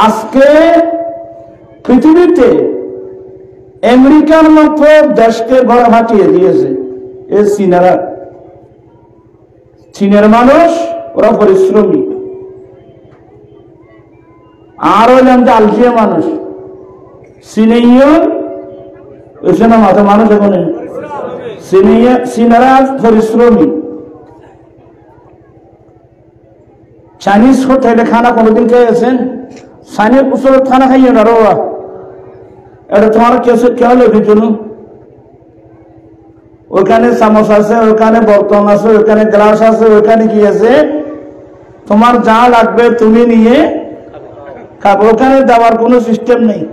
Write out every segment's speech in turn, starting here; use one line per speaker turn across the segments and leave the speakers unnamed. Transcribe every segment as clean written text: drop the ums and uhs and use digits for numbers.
আজকে পৃথিবীতে আমেরিকার মতো দেশকে ঘরে হাঁটিয়ে দিয়েছে এই চীনারা। চীনের মানুষ ওরা পরিশ্রমী, আর হইলাম যে আলজিয়া মানুষ। চীনেও ওইখানে মাথা মানুষ ওখানে চীনারা পরিশ্রমী। চাইনিজ হোটেলে খানা কোনোদিন খেয়েছেন? চাইনিজ উচলত খানা খাইয়ে না রোয়া, এটা তোমার কেউ লেগে চলুন। ওইখানে চামচ আছে, ওইখানে বর্তন আছে, ওইখানে গ্লাস আছে, ওইখানে কি আছে, তোমার যা লাগবে তুমি নিয়ে খাবে। ওখানে দেওয়ার কোনো সিস্টেম নেই।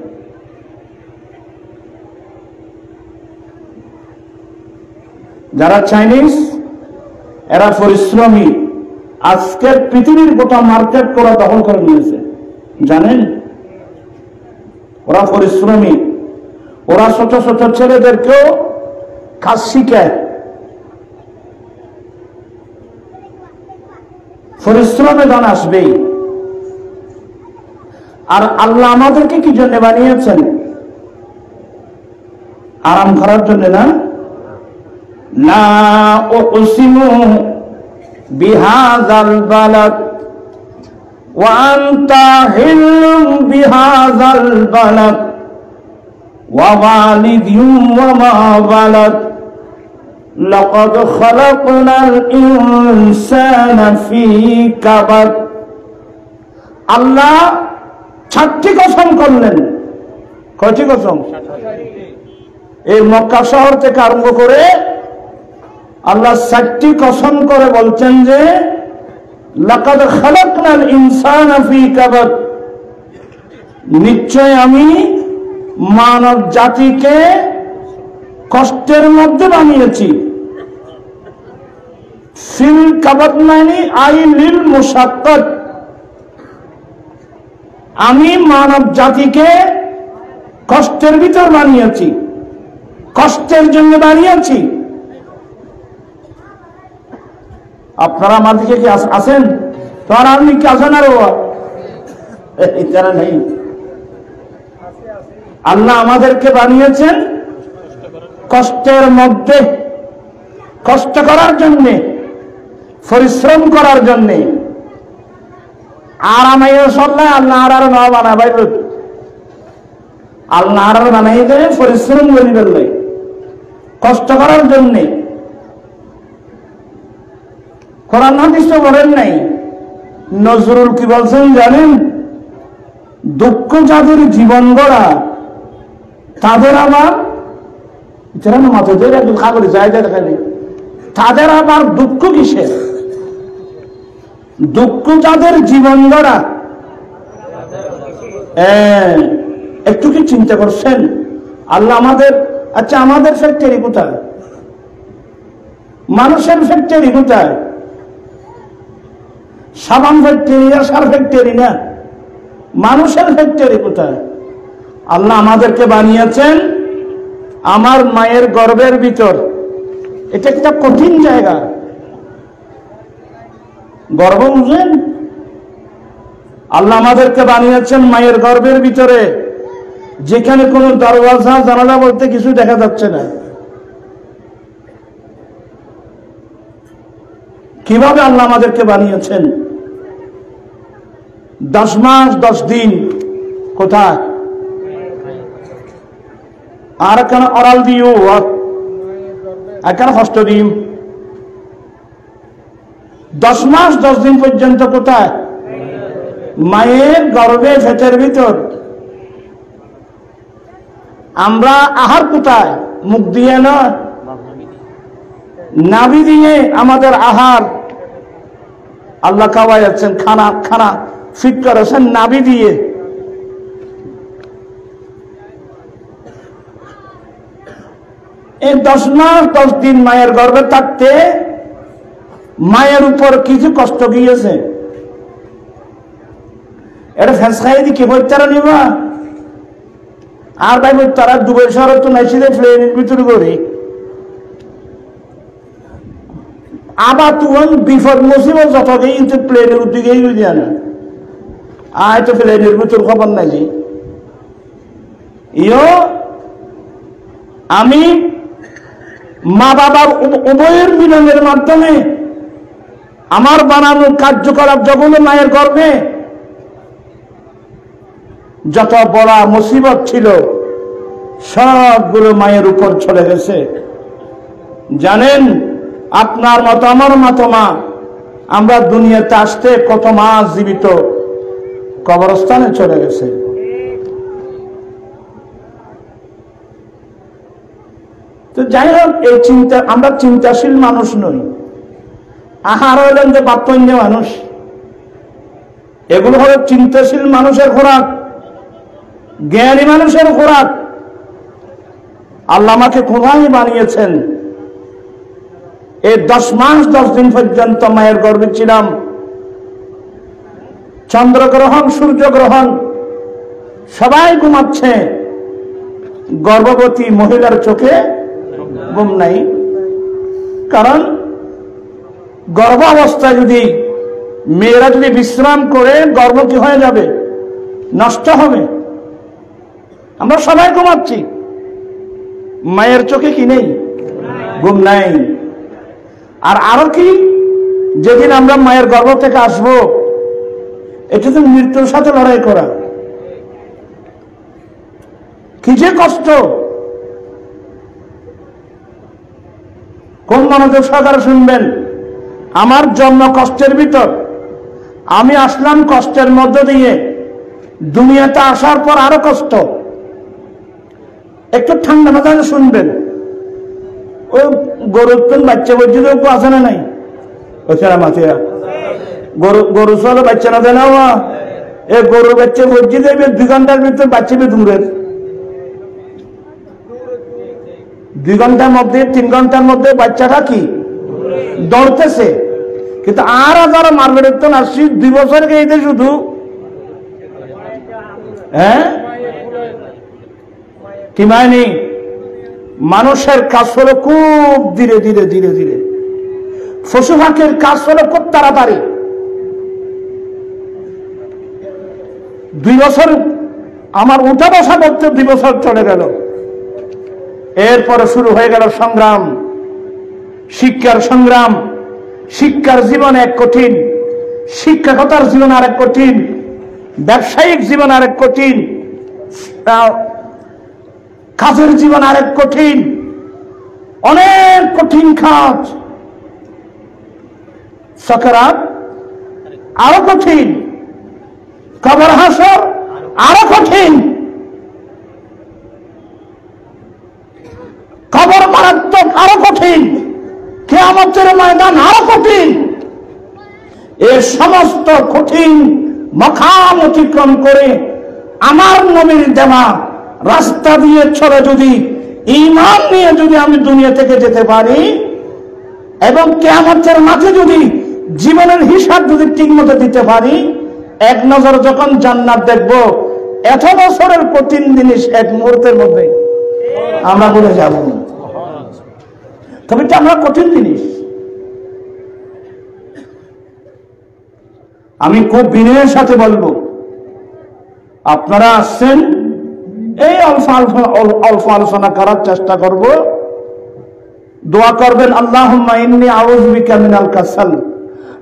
যারা চাইনিজ এরা পরিশ্রমী। আজকের পৃথিবীর গোটা মার্কেট ওরা দখল করে নিয়েছে, জানেন? ওরা পরিশ্রমী। ওরা ছোট ছোট ছেলেদেরকেও কাজ শিখায়। পরিশ্রমে দান আসবেই। আর আল্লাহ আমাদেরকে কি জন্য বানিয়েছেন? আরাম করার জন্য না? লা উকসিমু বিহাযাল বালাদ ওয়া আনতা হিল্লুম বিহাযাল বালাদ ওয়া ওয়ালিদিন ওয়া মা ওয়ালাদ লাকাদ খালাকনাল ইনসানা ফী কাবাদ। আল্লাহ 6টি কসম করলেন। কয়টি কসম? এই মক্কা শহর থেকে আরম্ভ করে আল্লাহ 6টি কসম করে বলছেন যে লাকাদ খালাকনাল ইনসানা ফী কাবাদ, নিশ্চয় আমি মানব জাতিকে কষ্টের মধ্যে বানিয়েছি। ফিল কাবাদ মানে আই লিল মুশাক্কাত, আমি মানব জাতিকে কষ্টের ভিতর বানিয়েছি, কষ্টের জন্য বানিয়েছি। আপনারা আমার দিকে কি আছেন? তোমার আপনি কি আছেন? আর তারা নেই। আল্লাহ আমাদেরকে বানিয়েছেন কষ্টের মধ্যে, কষ্ট করার জন্য, পরিশ্রম করার জন্য। আরামাই চললে আল্লাহ আর না বানাবাই, আল্লাহ আর বানাই দেয় পরিশ্রম করে ফেললে, কষ্ট করার জন্য। কোরআন হাদিস তো বলেন নাই। নজরুল কি বলছেন জানেন? দুঃখ যাদের জীবন গড়া তাদের আবার মাথা খাগরে যায় দেখালে, তাদের আবার দুঃখ কিসের? দুঃখ যাদের জীবন গড়া। একটু কি চিন্তা করছেন? আল্লাহ আমাদের, আচ্ছা আমাদের ফ্যাক্টরি কোথায়? মানুষের ফ্যাক্টরি কোথায়? সাবান ফ্যাক্টরি আর সার ফ্যাক্টরি না, মানুষের ফ্যাক্টরি কোথায়? আল্লাহ আমাদেরকে বানিয়েছেন আমার মায়ের গর্ভের ভিতর। এটা একটা কঠিন জায়গা। গর্ভ বুঝলেন? আল্লাহ আমাদেরকে বানিয়েছেন মায়ের গর্ভের ভিতরে, যেখানে কোনো দরওয়াজা জানালা বলতে কিছু দেখা যাচ্ছে না। কিভাবে আল্লাহ আমাদেরকে বানিয়েছেন? 10 মাস 10 দিন কোথায়? আর কেন অরাল দিও, কেন হস্ত দিন? 10 মাস 10 দিন পর্যন্ত কোথায়? মায়ের গর্ভে, পেটের ভিতর। আমরা আহার কোথায়? মুখ দিয়ে না, নাভি দিয়ে আমাদের আহার। আল্লাহ খাওয়াইছেন, খানা খানা ফিট করেছেন নাভি দিয়ে। এই 10 মাস 10 দিন মায়ের গর্ভে থাকতে মায়ের উপর কিছু কষ্ট গিয়েছে। এটা ফেঁস খাই দি কি বইতারা নিবা? আর ভাই তারা দুবাই শহরে তো নাইছি প্লেনের ভিতরে করে। আবার তখন বিপদ মুসিবত যত গিয়ে কিন্তু প্লেনের উদ্যোগেই বুঝিয়া না। আয় তো ফেলে নির্মূতুর খবর নাই জি ইও আমি মা বাবার উভয়ের মিলনের মাধ্যমে আমার বানানোর কার্যকলাপ যখন মায়ের গর্ভে যত বড় মুসিবত ছিল সবগুলো মায়ের উপর চলে গেছে। জানেন আপনার মতো আমার মতো মা আমরা দুনিয়াতে আসতে কত মাস জীবিত কবরস্থানে চলে গেছে। তো যাই হোক এই চিন্তা আমরা চিন্তাশীল মানুষ নই। আহার হলেন যে বাপ্য মানুষ, এগুলো হলো চিন্তাশীল মানুষের খোরাক, জ্ঞানী মানুষের খোরাক। আল্লাহ আমাকে কোরআনই বানিয়েছেন। এই 10 মাস 10 দিন পর্যন্ত মায়ের গর্ভে ছিলাম। চন্দ্রগ্রহণ সূর্যগ্রহণ সবাই ঘুমাচ্ছে, গর্ভবতী মহিলার চোখে ঘুম নাই। কারণ গর্ভ অবস্থায় যদি মেয়েরা যদি বিশ্রাম করে গর্ভ কি হয়ে যাবে, নষ্ট হবে। আমরা সবাই ঘুমাচ্ছি, মায়ের চোখে কি নেই, ঘুম নাই। আর আরো কি, যেদিন আমরা মায়ের গর্ভ থেকে আসবো এটা তো মৃত্যুর সাথে লড়াই করা, কি যে কষ্ট। কোন মনোযোগ সহকারে শুনবেন। আমার জন্ম কষ্টের ভিতর, আমি আসলাম কষ্টের মধ্য দিয়ে, দুনিয়াতে আসার পর আরো কষ্ট। একটু ঠান্ডা মাথায় শুনবেন। ওই গরুর তো বাচ্চা বলছি তো আছে না নাই, ওছাড়া মাথিয়া গরু চলে বাচ্চা না দেয় না, এ গরুর বাচ্চা বলছি দেবে 2 ঘন্টার ভিতর বাচ্চা দূরের, 2 ঘন্টার মধ্যে 3 ঘন্টার মধ্যে বাচ্চাটা কি দৌড়তেছে। কিন্তু আর যারা মার্কেটের তো আসছি 2 বছর গেছে শুধু, হ্যাঁ কি মায়নি। মানুষের কাজ হলো খুব ধীরে ধীরে ধীরে ধীরে, পশু পাখির কাজ হলো খুব তাড়াতাড়ি। 2 বছর আমার উঠা বসা করতে 2 বছর চলে গেল। এরপরে শুরু হয়ে গেল সংগ্রাম, শিক্ষার সংগ্রাম। শিক্ষার জীবন এক কঠিন, শিক্ষকতার জীবন আরেক কঠিন, ব্যবসায়িক জীবন আরেক কঠিন, কাজের জীবন আরেক কঠিন, অনেক কঠিন কাজ। সাকারাত আরো কঠিন, কবর হাসর আরো কঠিন, কবর মারাত্মক আরো কঠিন, কিয়ামতের ময়দান আরো কঠিন। এই সমস্ত কঠিন মাকাম অতিক্রম করে আমার নবীর দেওয়া রাস্তা দিয়ে চলে যদি ঈমান নিয়ে যদি আমি দুনিয়া থেকে যেতে পারি এবং কিয়ামতের মাঠে যদি জীবনের হিসাব যদি ঠিক মতো দিতে পারি, এক নজর যখন জান্নাত দেখব, এত বছরের কঠিন জিনিস এক মুহূর্তের মধ্যে আমরা বলে যাব। তবে এটা আমরা কঠিন জিনিস। আমি খুব বিনয়ের সাথে বলবো, আপনারা আসছেন, এই অল্প আলোচনা করার চেষ্টা করব। দোয়া করবেন, আল্লাহুম্মা ইন্নী আউযু বিকা মিনাল কাসাল।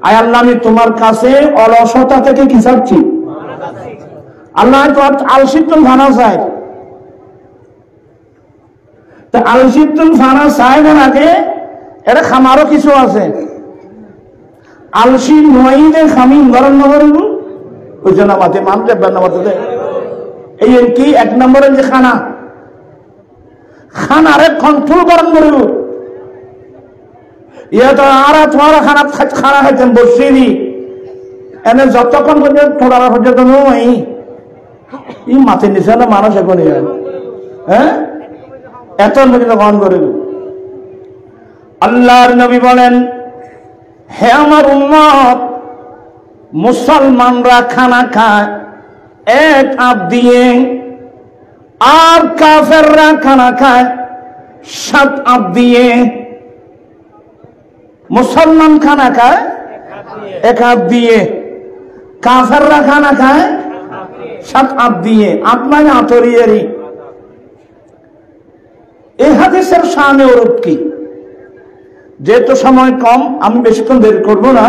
আয় আল্লাহ, আমি তোমার কাছে অলসতা থেকে কি চাচ্ছি? আল্লাহ তো আলসিতুল ফানা চাই। তা আলসিতুল ফানা চাইবার আগে এটা খামারও কিছু আছে। আলসি নয় যে খামি গরম নগরিব ওই জন্য মাতে মানতে মাতে এই কি 1 নম্বরের যে খানা, খানারে কন্ট্রোল গরম করিব। ইয়ে তো আর তোমার খানা খাইতেন বসিনি এনে যতক্ষণ পর্যন্ত থোড়া পর্যন্ত নই ই মাথে নিচে না মানুষ এখন, হ্যাঁ এত পর্যন্ত গ্রহণ করিব। আল্লাহর নবী বলেন, হে আমার উম্মত, মুসলমানরা খানা খায় 1 আপ দিয়ে, আর কাফেররা খানা খায় 7 আপ দিয়ে। মুসলমান খানা খায় 1 আপ দিয়ে, কাফেররা খানা খায় 7 আট দিয়ে, আপনার আতরিয়ারি। এই হাদিসের শানে ওরূপ কি? যেহেতু সময় কম, আমি বেশিক্ষণ দেরি করব না।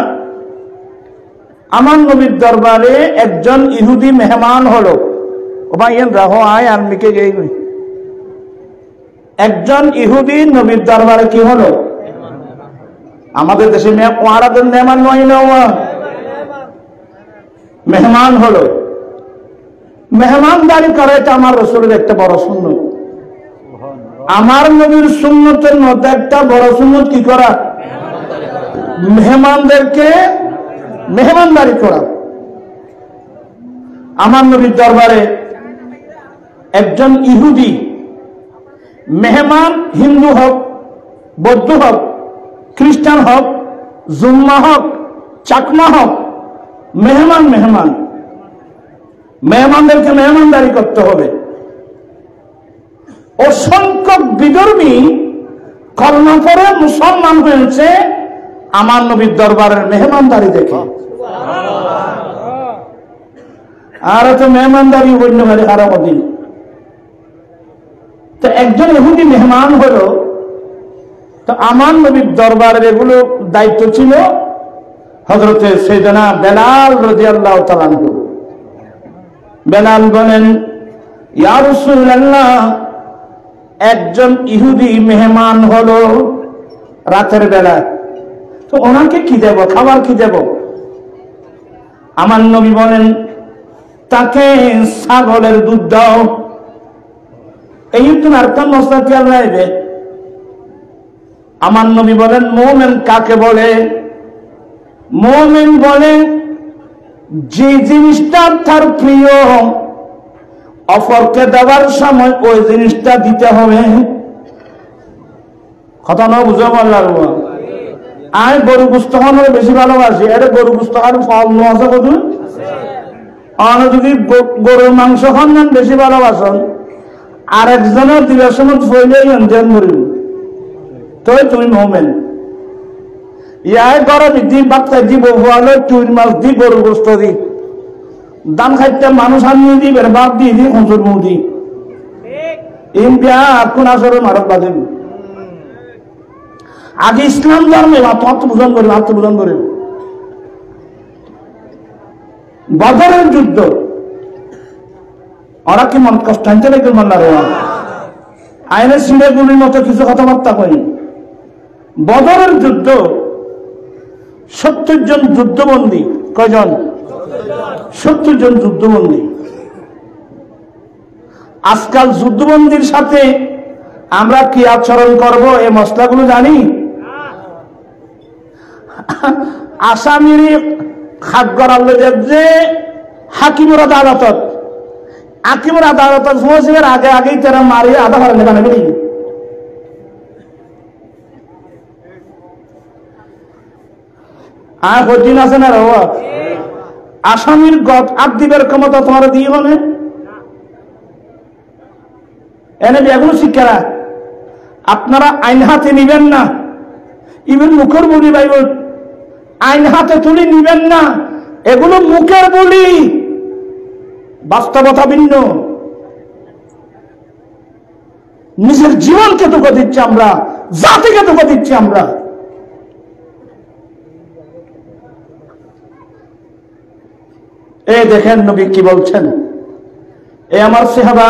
আমার নবীর দরবারে একজন ইহুদি মেহমান হলো। ও ভাই রাহো আয় আর মিকে গেই। একজন ইহুদি নবীর দরবারে কি হলো? আমাদের দেশে ওয়ারাদের মেহমান নয় না, মেহমান হলো। মেহমানদারি করা এটা আমার রাসূলের একটা বড় সুন্নত। আমার নবীর সুন্নতের মধ্যে একটা বড় সুন্নত কি করা? মেহমানদেরকে মেহমানদারি করা। আমার নবীর দরবারে একজন ইহুদি মেহমান, হিন্দু হোক, বৌদ্ধ হোক, খ্রিস্টান হোক, জুম্মা হোক, চাকমা হোক, মেহমান মেহমান, মেহমানদেরকে মেহমানদারি করতে হবে। অসংখ্য বিধর্মী কলমা পড়ে মুসলমান হয়েছে আমার নবীর দরবারের মেহমানদারি দেখে। আর তো মেহমানদারি অন্য ভাবে খারাপ দিন। তো একজন ইহুদি মেহমান হলো, তো আমার নবীর দরবারের এগুলো দায়িত্ব ছিল হযরতে সাইয়েদনা বেলাল রাদিয়াল্লাহু তাআলা আনহু। বেলাল বলেন, ইয়া রাসূলুল্লাহ, একজন ইহুদি মেহমান হলো রাতের বেলা, তো ওনাকে কি দেব, খাবার কি দেব? আমার নবী বলেন, তাকে ছাগলের দুধ দাও। এই তো আরকান মশলা খেয়াল রাখবে। আমার নবী বলেন, মুমিন কাকে বলে? মুমিন বলে যে জিনিসটা তার প্রিয়, অপরকে দেওয়ার সময় ওই জিনিসটা দিতে হবে। কথা না বুঝে বললাম, আমি গরু গোস্ত খাওয়ানো বেশি ভালোবাসি। এটা গরু গোস্ত খাওয়ার ফল আছে কত? আর যদি গরুর মাংস খান বেশি ভালোবাসেন, আরেকজনের দিলের সময় ফইলে ধ্যান করিব, তো তুমি মুমিন। ইয়াই গরম দি ভাত খাই দিব, হলে চুই মাছ দি, গরু গোস্ত দি, দান খাইতে মানুষ আনিয়ে দি, বাদ দিয়ে দি, খঞ্চুর মুখ দি, ইন্ডিয়া কোন আসরে মারত বাজিব। আগে ইসলাম ধর্মে আত্মবোধন করিব, আত্মবোধন করিব। বদরের যুদ্ধ, ওরা কি মন কষ্ট আনতে নাকি মান্নার আইনের সিঁড়েগুলির মতো কিছু কথাবার্তা করি। বদরের যুদ্ধ 70 জন যুদ্ধবন্দী। কয়জন? 70 জন যুদ্ধবন্দী। আজকাল যুদ্ধবন্দীর সাথে আমরা কি আচরণ করব এই মশলাগুলো জানি। আসামির হাত গড়ালে যে হাকিমের আদালতত, হাকিমের আদালতত পৌঁছার আগে আগেই তারা মারিয়ে আধা ঘর নেবা নেবে। আর কঠিন আছে না রব, আসামির গত আট দিবের ক্ষমতা তোমার দিয়ে হলে এনে এগুলো শিক্ষারা আপনারা আইন হাতে নিবেন না। ইভেন মুখের বলি বাইবেল আইন হাতে তুলে নিবেন না, এগুলো মুখের বলি, বাস্তবতা ভিন্ন। নিজের জীবনকে ধোঁকা দিচ্ছি আমরা, জাতিকে ধোঁকা দিচ্ছি আমরা। এই দেখেন নবী কি বলছেন, এ আমার সাহাবা,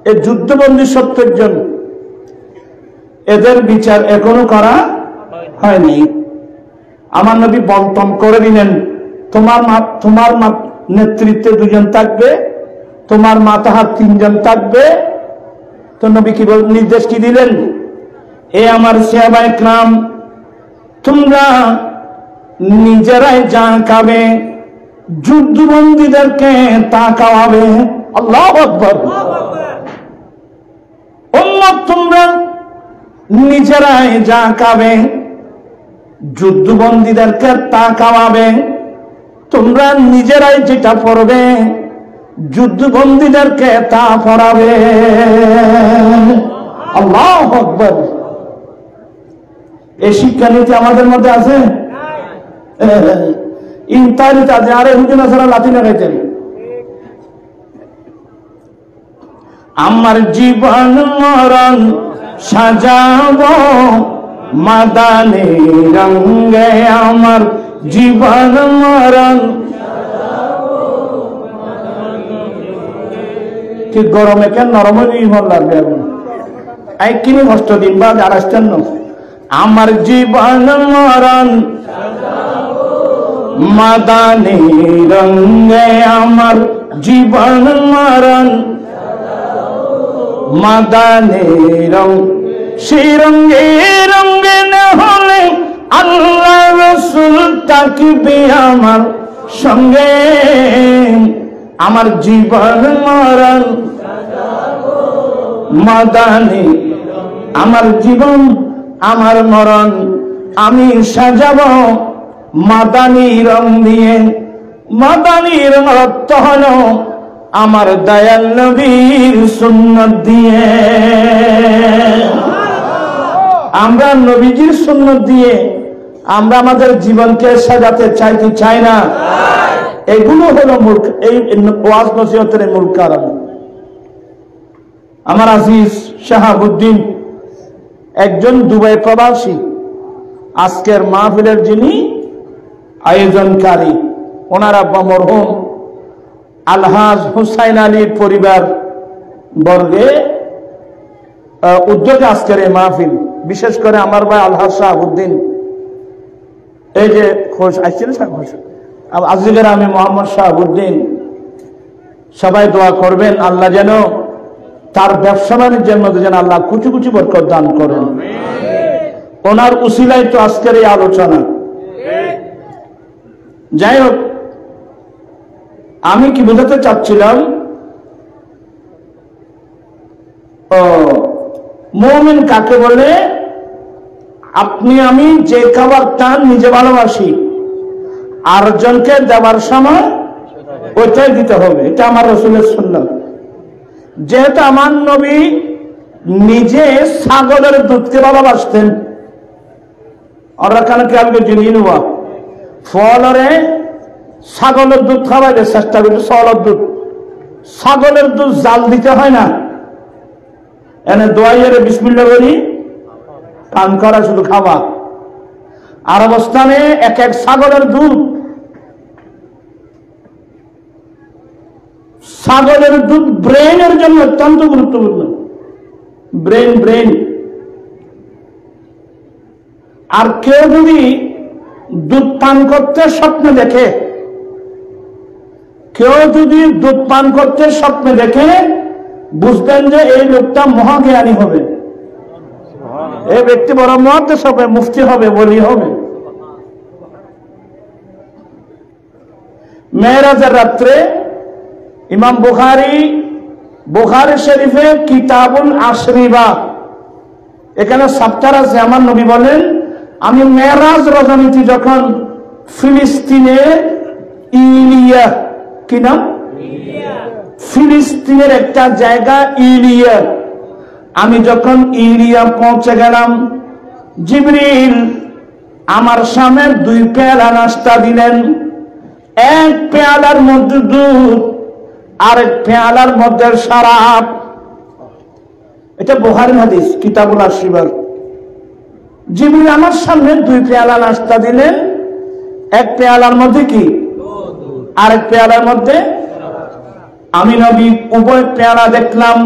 এই যুদ্ধবন্দী 70 জন, এদের বিচার এখনো করা হয়নি। আমার নবী বন্টন করে দিলেন, তোমার নেতৃত্বে 2 জন থাকবে, তোমার মাতাহাত 3 জন থাকবে। তো নবী কি নির্দেশ কি দিলেন, এ আমার সাহাবায়ে কেরাম, তোমরা নিজেরাই যা খাবে, যুদ্ধবন্দীদেরকে তা খাওয়াবে। আল্লাহু আকবার। উম্মত তোমরা নিজেরাই যা খাবে, যুদ্ধবন্দীদেরকে তা খাওয়াবে। তোমরা নিজেরাই যেটা পড়বে, যুদ্ধবন্দীদেরকে তা পড়াবে। আল্লাহু আকবার। এই শিক্ষানীতি আমাদের মধ্যে আছে? ইনতারি তাজে আরে হুজুর সারা লাঠি লাগাইতেন। আমার জীবন মরণ সাজাবো মাদানি রঙে, আমার জীবন মরণ কি গরমে কেন নরম জীবন লাগবে এখন এই কিনি কষ্ট দিন বা আর আসতেন না। আমার জীবন মরণ মাদানি রঙে, আমার জীবন মরণ মাদানি রঙ, সেই রঙে রঙে না হলে আল্লাহ রাসূল থাকবে আমার সঙ্গে। আমার জীবন মরণ মাদানি, আমার জীবন আমার মরণ আমি সাজাবো মাদানি রং দিয়ে। মাদানি রং অর্থ হলো আমার দয়াল নবীর সুন্নাত দিয়ে। আমরা নবীজির সুন্নাত দিয়ে আমরা আমাদের জীবনকে সাজাতে চাই কি চাই না? এগুলো হলো মূল, এই ওয়াজ নসিহতের মূল কারণ। আমার আজিজ শাহাবুদ্দিন একজন দুবাই প্রবাসী, আজকের মাহফিলের যিনি আয়োজনকারী, ওনার আব্বা মরহুম আলহাজ হুসাইন আলীর পরিবার বর্গে উদ্যোগে আজকের এই মাহফিল, বিশেষ করে আমার ভাই আলহাজ শাহাবুদ্দিন, এই যে খোশ আসছিল আজিজের আমি মোহাম্মদ শাহাবুদ্দিন, সবাই দোয়া করবেন আল্লাহ যেন তার ব্যবসা বাণিজ্যের মধ্যে যেন আল্লাহ কুচি কুচি বরকত দান করেন। ওনার উসিলায় তো আজকের এই আলোচনা। যাই হোক, আমি কি বোঝাতে চাচ্ছিলাম, মুমিন কাকে বলে? আপনি আমি যে খাবারটা নিজে ভালোবাসি আরেকজনকে দেওয়ার সময় ওইটাই দিতে হবে, এটা আমার রাসূলের সুন্নাত। যেহেতু আমার নবী নিজে ছাগলের দুধকে ভালোবাসতেন, ওরা কেন খেয়ালকে জিনিয়ে নেওয়া ফলরে ছাগলের দুধ খাওয়াইতে চেষ্টা করছে। ছাগলের দুধ জাল দিতে হয় না, এনে দোয়াইয়ের বিসমিল্লাহ করি পান করা, শুধু খাওয়া। আর অবস্থানে এক এক ছাগলের দুধ, ছাগলের দুধ ব্রেনের জন্য অত্যন্ত গুরুত্বপূর্ণ। ব্রেন আর কেউ যদি দুধ পান করতে স্বপ্নে দেখে, বুঝবেন যে এই লোকটা মহাজ্ঞানী হবে, এই ব্যক্তি বড় মুহাদ্দিস হবে, মুফতি হবে, ওলি হবে। মেরাজের রাত্রে ইমাম বুখারী শরীফে কিতাবুল আশরিবা, এখানে সাপ্তার আছে। আমার নবী বলেন, আমি মেরাজ রজনীতে যখন ফিলিস্তিনের ইলিয়া, কি নাম? ফিলিস্তিনের একটা জায়গা ইলিয়া, আমি যখন ইলিয়া পৌঁছে গেলাম, জিবরিল আমার সামনে 2 পেয়ালা নাস্তা দিলেন। এক পেয়ালার মধ্যে দুধ, আরেক পেয়ালার মধ্যে শরাব। এটা বুখারীর হাদিস, কিতাবুল আশরিবা। জিবরিল আমার সামনে 2 পেয়ালা নাস্তা দিলেন, এক পেয়ালার মধ্যে কি, আরেক পেয়ালার মধ্যে। আমি নবী উভয় পেয়ালা দেখলাম।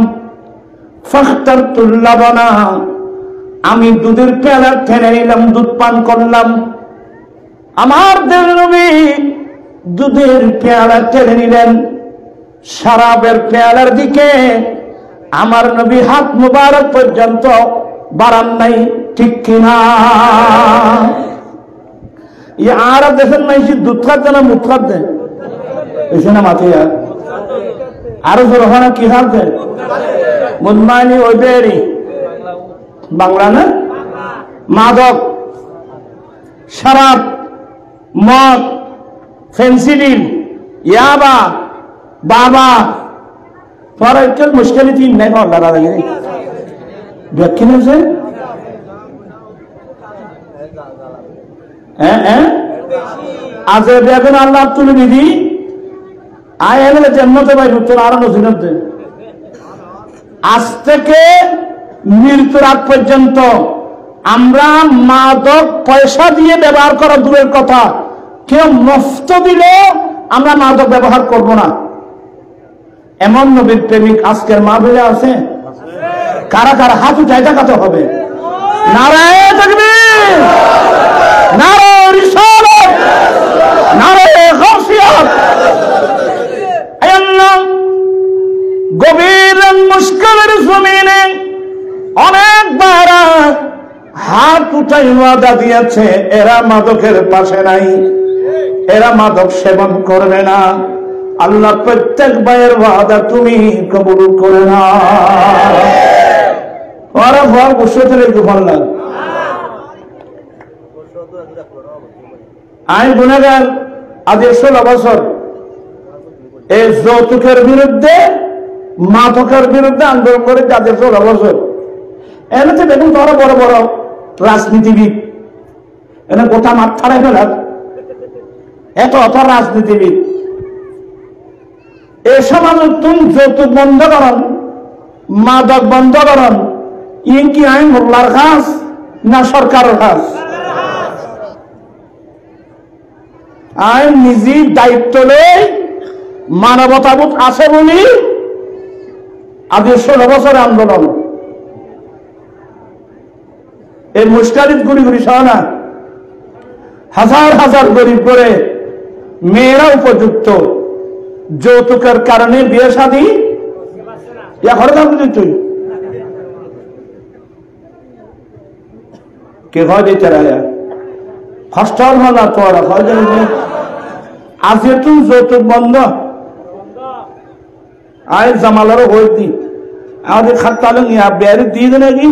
ফাখতারতুল লাবানা, আমি দুধের পেয়ালা টেনে নিলাম, দুধ পান করলাম। আমার নবী দুধের পেয়ালা টেনে নিলেন, শরাবের পেয়ালার দিকে আমার নবী হাত মুবারক পর্যন্ত বাড়ান নাই, ঠিক কিনা? আর দেখেন নাই দুধ খাচ্ছে না মুখ খাচ্ছে, এসে না মাথায় আরো জোরখানা কি খাচ্ছে? মুদমাইনি ওই বেরি বাংলা না, মাদক, শরাব, মদ, ফেন্সিডিল, ইয়াবা, বাবা, পরে কেউ মুশকিল তিন নাই আল্লাহ লাগে ব্যাখ্যা আছে। আজ এখন আল্লাহ তুলে দিদি আয় এলে জন্মতে পাই তোর আরো নজিনত দে। আজ থেকে মৃত্যুর আগ পর্যন্ত আমরা মাদক পয়সা দিয়ে ব্যবহার করা দূরের কথা, কেউ মুফত দিলে আমরা মাদক ব্যবহার করব না। এমন নবীর প্রেমিক আজকের মাহফিলে আছে? কারা কারা হাত উঠায় দেখাতে হবে। নারায়ে তাকবীর, নারায়ে রিসালাত, নারায়ে গাউসিয়াত। আয় আল্লাহ, গভীর মুশকিলের জমিনে অনেকবার হাত উঠাই ওয়াদা দিয়েছে, এরা মাদকের পাশে নাই, এরা মাদক সেবন করবে না। আল্লাহ প্রত্যেক ভাইয়ের ওয়াদা তুমি কবুল করে না। ওরা ভয় বসে চলে ভাল লাগে। আইন গুণাগার আজ 16 বছর এই যৌতুকের বিরুদ্ধে মাদকের বিরুদ্ধে আন্দোলন করে যাদের 16 বছর এমনিতে দেখুন তোরা বড় বড় রাজনীতিবিদ এনে গোটা মাঠ ছাড়াই ফেলার এত অত রাজনীতিবিদ এই সমাজ তুমি যৌতুক বন্ধ করেন, মাদক বন্ধ করেন, ইন কি আইন মোল্লার কাজ না সরকারের কাজ? আইন নিজে দায়িত্ব নেই, মানবতাবোধ আছে বলি আজ 16 বছর আন্দোলন। এই মুশতারিদ গুলি গুলি সহ না হাজার হাজার গরিব করে মেয়েরা উপযুক্ত, যৌতুকের কারণে বিয়ে শাদী ঘরে থাকতে তুই কে হয় দিতে রায়া কষ্ট না তোরা হয় আজকে তুই যৌতুক বন্ধ আয় জামালারও হয়ে দি আমাদের খাতালে বেয়ারি দিয়ে দেন কি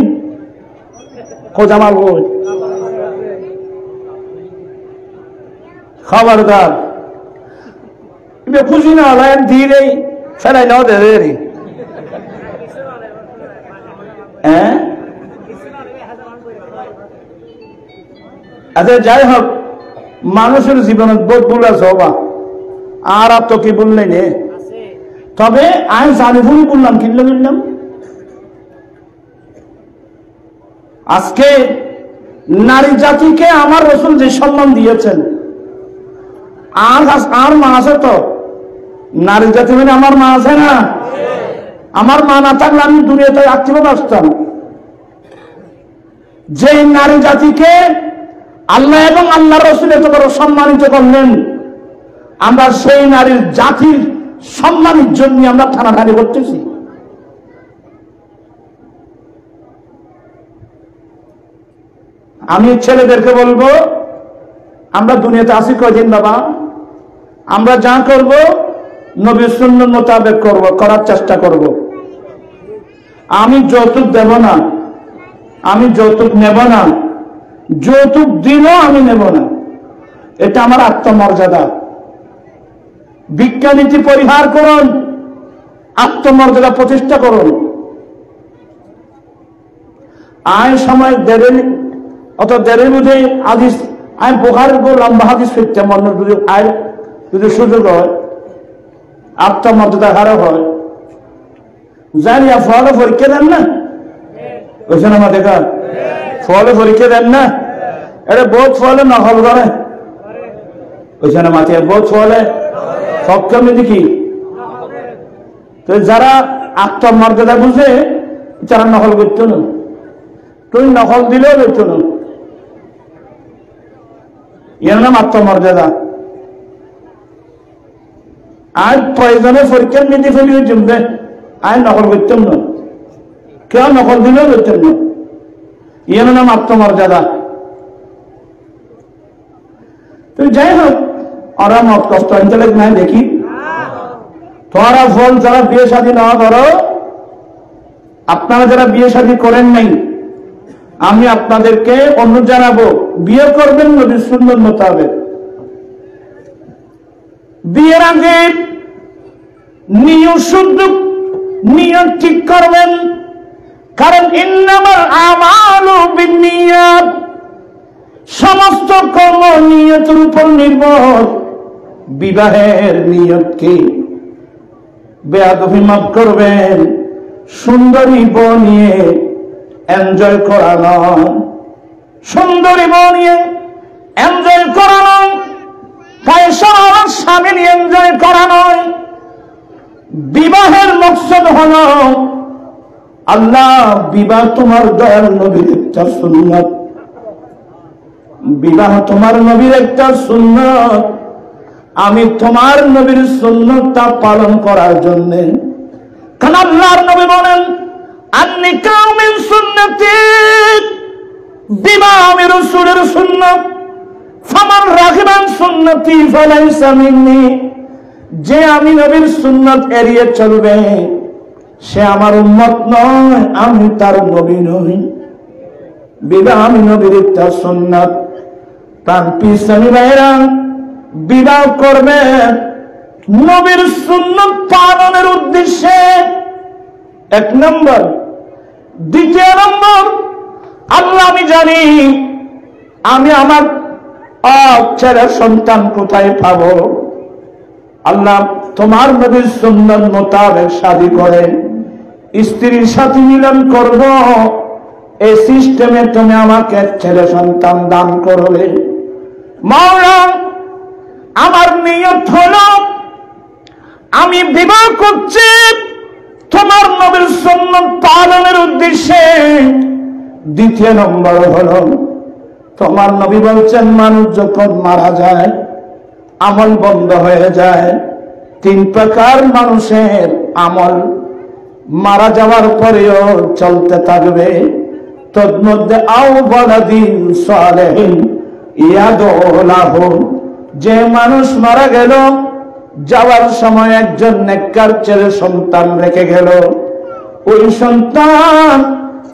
জামাল হই খবরদার খুশি না লাইন দিয়ে ফেরাই নাও দে রে। হ্যাঁ আচ্ছা যাই হোক, মানুষের জীবনে বোধ ভুল আছে হবা আর তো কি বললেন। তবে আমি জানি ভুলই বললাম, কিনলে বললাম আজকে নারী জাতিকে আমার রাসূল যে সম্মান দিয়েছেন, আর মা আছে তো নারী জাতি মানে আমার মা আছে না? আমার মা না থাকলে আমি দুনিয়াতে রাখতে পারতাম। যে নারী জাতিকে আল্লাহ এবং আল্লাহ রাসূল এত বড় সম্মানিত করলেন, আমরা সেই নারীর জাতির সম্মানের জন্য আমরা টানাটানি করতেছি। আমি ছেলেদেরকে বলবো, আমরা দুনিয়াতে আছি কয়দিন বাবা, আমরা যা করব নবীর সুন্নাত মোতাবেক করব, করার চেষ্টা করব। আমি যৌতুক দেব না, আমি যৌতুক নেব না, যৌতুক দিলেও আমি নেব না, এটা আমার আত্মমর্যাদা। বিজ্ঞানীতি পরিহার করুন, আত্মমর্যাদা প্রতিষ্ঠা করুন। আয় সময় দেরি অত দেরি বুঝে হাদিস আমি বুখারীর গো লম্বা হাদিস ফিরতে মনে যদি আয় যদি সুযোগ হয়, আত্মমর্যাদা হারা হয়। জানিয়া ফলে পরীক্ষা দেন না, ওইখান আমার দেখা ফলে পরীক্ষা দেন না, এটা বহুত ফলে নকল করে ওইখানে মাথায় বহুত ফলে সক্ষম দেখি। তো যারা আত্মমর্যাদা বুঝে তারা নকল করত না, তুই নকল দিলেও করত না, এর নাম আত্মমর্যাদা। আজ প্রয়োজনে পরীক্ষার নীতি ফেলি জমবে, আয় নকল করতাম না, কেউ নকল দিলেও করতাম না, এর নাম আত্মমর্যাদা। তুই যাই হোক, ওরা মত কষ্ট ইন্টালেক্ট নাই দেখি। তোরা ফল যারা বিয়ে শাদী না করো, আপনারা যারা বিয়ে শাদী করেন নাই, আমি আপনাদেরকে অনুরোধ জানাবো, বিয়ে করবেন নবীর সুন্নাত মোতাবেক। বিয়ের আগে নিয়ত শুদ্ধ নিয়ত ঠিক করবেন, কারণ ইন্নামাল আমালু বিন্নিয়াত, সমস্ত কর্ম নিয়তের উপর নির্ভর। বিবাহের নিয়ত কি? বেয়াদবি মাফ করবেন, সুন্দরী বউ নিয়ে এনজয় করা নয়, সুন্দরী বউ নিয়ে এনজয় করা নয়, পয়সা স্বামী নিয়ে এনজয় করা নয়। বিবাহের মকসদ হল আল্লাহ, বিবাহ তোমার দয়াল নবীর একটা সুন্নাত, বিবাহ তোমার নবীর একটা সুন্নাত। আমি তোমার নবীর সুন্নতটা পালন করার জন্য, কারণ আল্লাহর নবী বলেন আন-নিকাহু মিন সুন্নতি, বিবাহ আমি রাসূলের সুন্নাত। ফামান রাগিবা আন সুন্নতি ফালাইসা মিন্নি, যে আমি নবীর সুন্নাত এড়িয়ে চলবে সে আমার উম্মত নয়, আমি তার নবী নই। বিবাহ আমি নবীর একটা সুন্নাত। প্রাণ পিছনে ভাইরা, বিবাহ করবে নবীর সুন্নাত পালনের উদ্দেশ্যে, এক নম্বর। দ্বিতীয় নম্বর, আল্লাহ আমি জানি আমি আমার ছেলে সন্তান কোথায় পাবো। আল্লাহ তোমার নবীর সুন্নাত মোতাবেক শাদী করে স্ত্রীর সাথে মিলন করব, এই সিস্টেমে তুমি আমাকে ছেলে সন্তান দান করবে। মাওলা, আমার নিয়ত হলো আমি বিবাহ করছি তোমার নবীর সুন্নাত পালনের উদ্দেশ্যে। দ্বিতীয় নম্বর হলো তোমার নবী বলছেন মানুষ যখন মারা যায় আমল বন্ধ হয়ে যায়। তিন প্রকার মানুষের আমল মারা যাওয়ার পরেও চলতে থাকবে। তোর মধ্যে আও ওয়ালাদিন সালেহিন ইয়াদউ লাহু, যে মানুষ মারা গেল যাওয়ার সময় একজন নেককার ছেলে সন্তান রেখে গেল, ওই সন্তান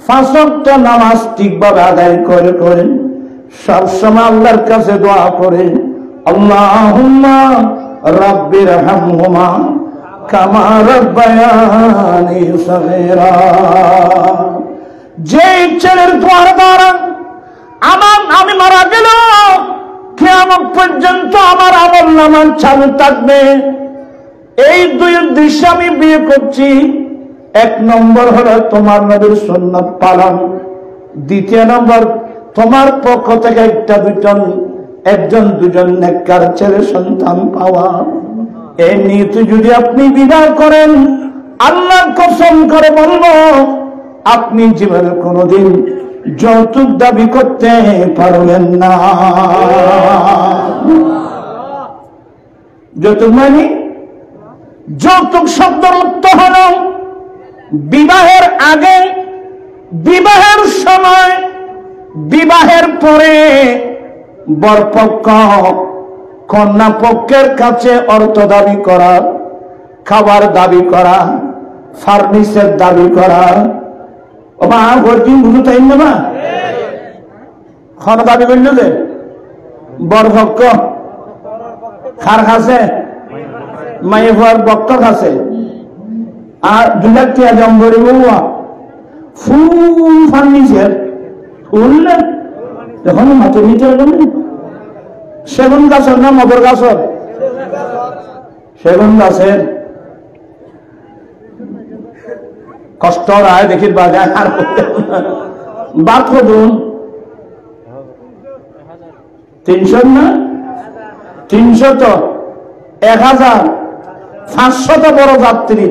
5 ওয়াক্ত নামাজ ঠিকভাবে আদায় করে সবসময় আল্লাহর কাছে দোয়া করে, আল্লাহুম্মা রাব্বিরহামহুমা কামা রাব্বায়ানি সগীরা। যে ছেলের দোয়ার দ্বারা আমি মারা গেল কিয়ামত পর্যন্ত আমার আমলনামা চালু থাকবে। এই দুই উদ্দেশ্যে আমি বিয়ে করছি। এক নম্বর হলো তোমার নবীর সুন্নাত পালন, দ্বিতীয় নম্বর তোমার পক্ষ থেকে একজন দুজন নেককার ছেলে সন্তান পাওয়া। এই নীতি যদি আপনি বিবাহ করেন, আল্লাহর কসম করে বলবো আপনি জীবনে কোনোদিন যৌতুক দাবি করতে পারবেন না। যৌতুক মানে, যৌতুক শব্দের অর্থ হল বিবাহের আগে, বিবাহের সময়, বিবাহের পরে বরপক্ষ কন্যা পক্ষের কাছে অর্থ দাবি করা, খাবার দাবি করা, ফার্নিচার দাবি করা। ও মা গর্জিন বুঝু তাই না মা খন দাবি করল যে বরপক্ষ খার খাছে, মায়ে হওয়ার বক্ষ খাছে, আর 2 লাখ টাকা জম করে বউয়া ফুল ফার্নিচার ফুল যখন মাথে নিতে হবে। সেগুন গাছের না মদর গাছের? সেগুন গাছের কষ্ট রায় দেখি বাজায় আর বাদ করুন 300 না 300 তো 1000 500 তো বড় যাত্রী।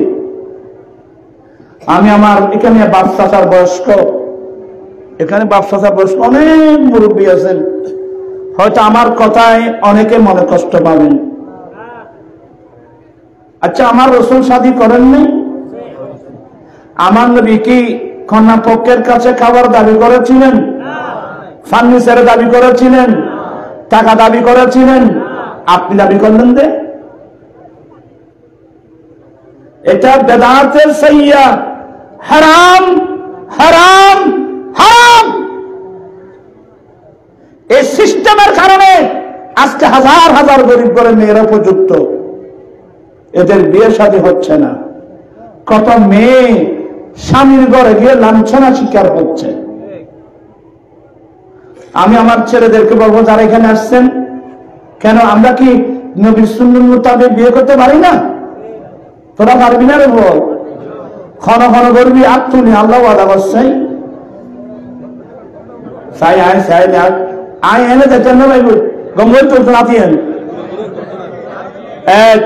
আমি আমার এখানে বাপসাচার বয়স্ক, এখানে বাপসাচার বয়স্ক অনেক মুরব্বী আছেন, হয়তো আমার কথায় অনেকে মনে কষ্ট পাবেন। আচ্ছা, আমার রাসূল শাদী করেন নাই? আমার নবী কি কন্যা পক্ষের কাছে খাবার দাবি করেছিলেন? ফার্নিচারের দাবি করেছিলেন? টাকা দাবি করেছিলেন? আপনি দাবি করলেন যে এটা বেদাতের সাইয়্যা, হারাম হারাম হারাম। এই সিস্টেমের কারণে আজকে হাজার হাজার গরিব করে মেয়েরা উপযুক্ত, এদের বিয়ে শাদী হচ্ছে না। কত মেয়ে স্বামীর ঘরে গিয়ে লাঞ্ছনা শিকার হচ্ছে। আমি আমার ছেলেদেরকে বলবো যারা এখানে আসছেন, কেন আমরা কি নবীর সুন্নাত মোতাবেক বিয়ে করতে পারি না? তোরা পারবি না রে বল, ক্ষণ ক্ষণ করবি আর তুলি আল্লাহ ওয়াদা করছে সাই আয় সাই আয় এনে দেখেন না ভাই গঙ্গল তো নাতিয়েন 1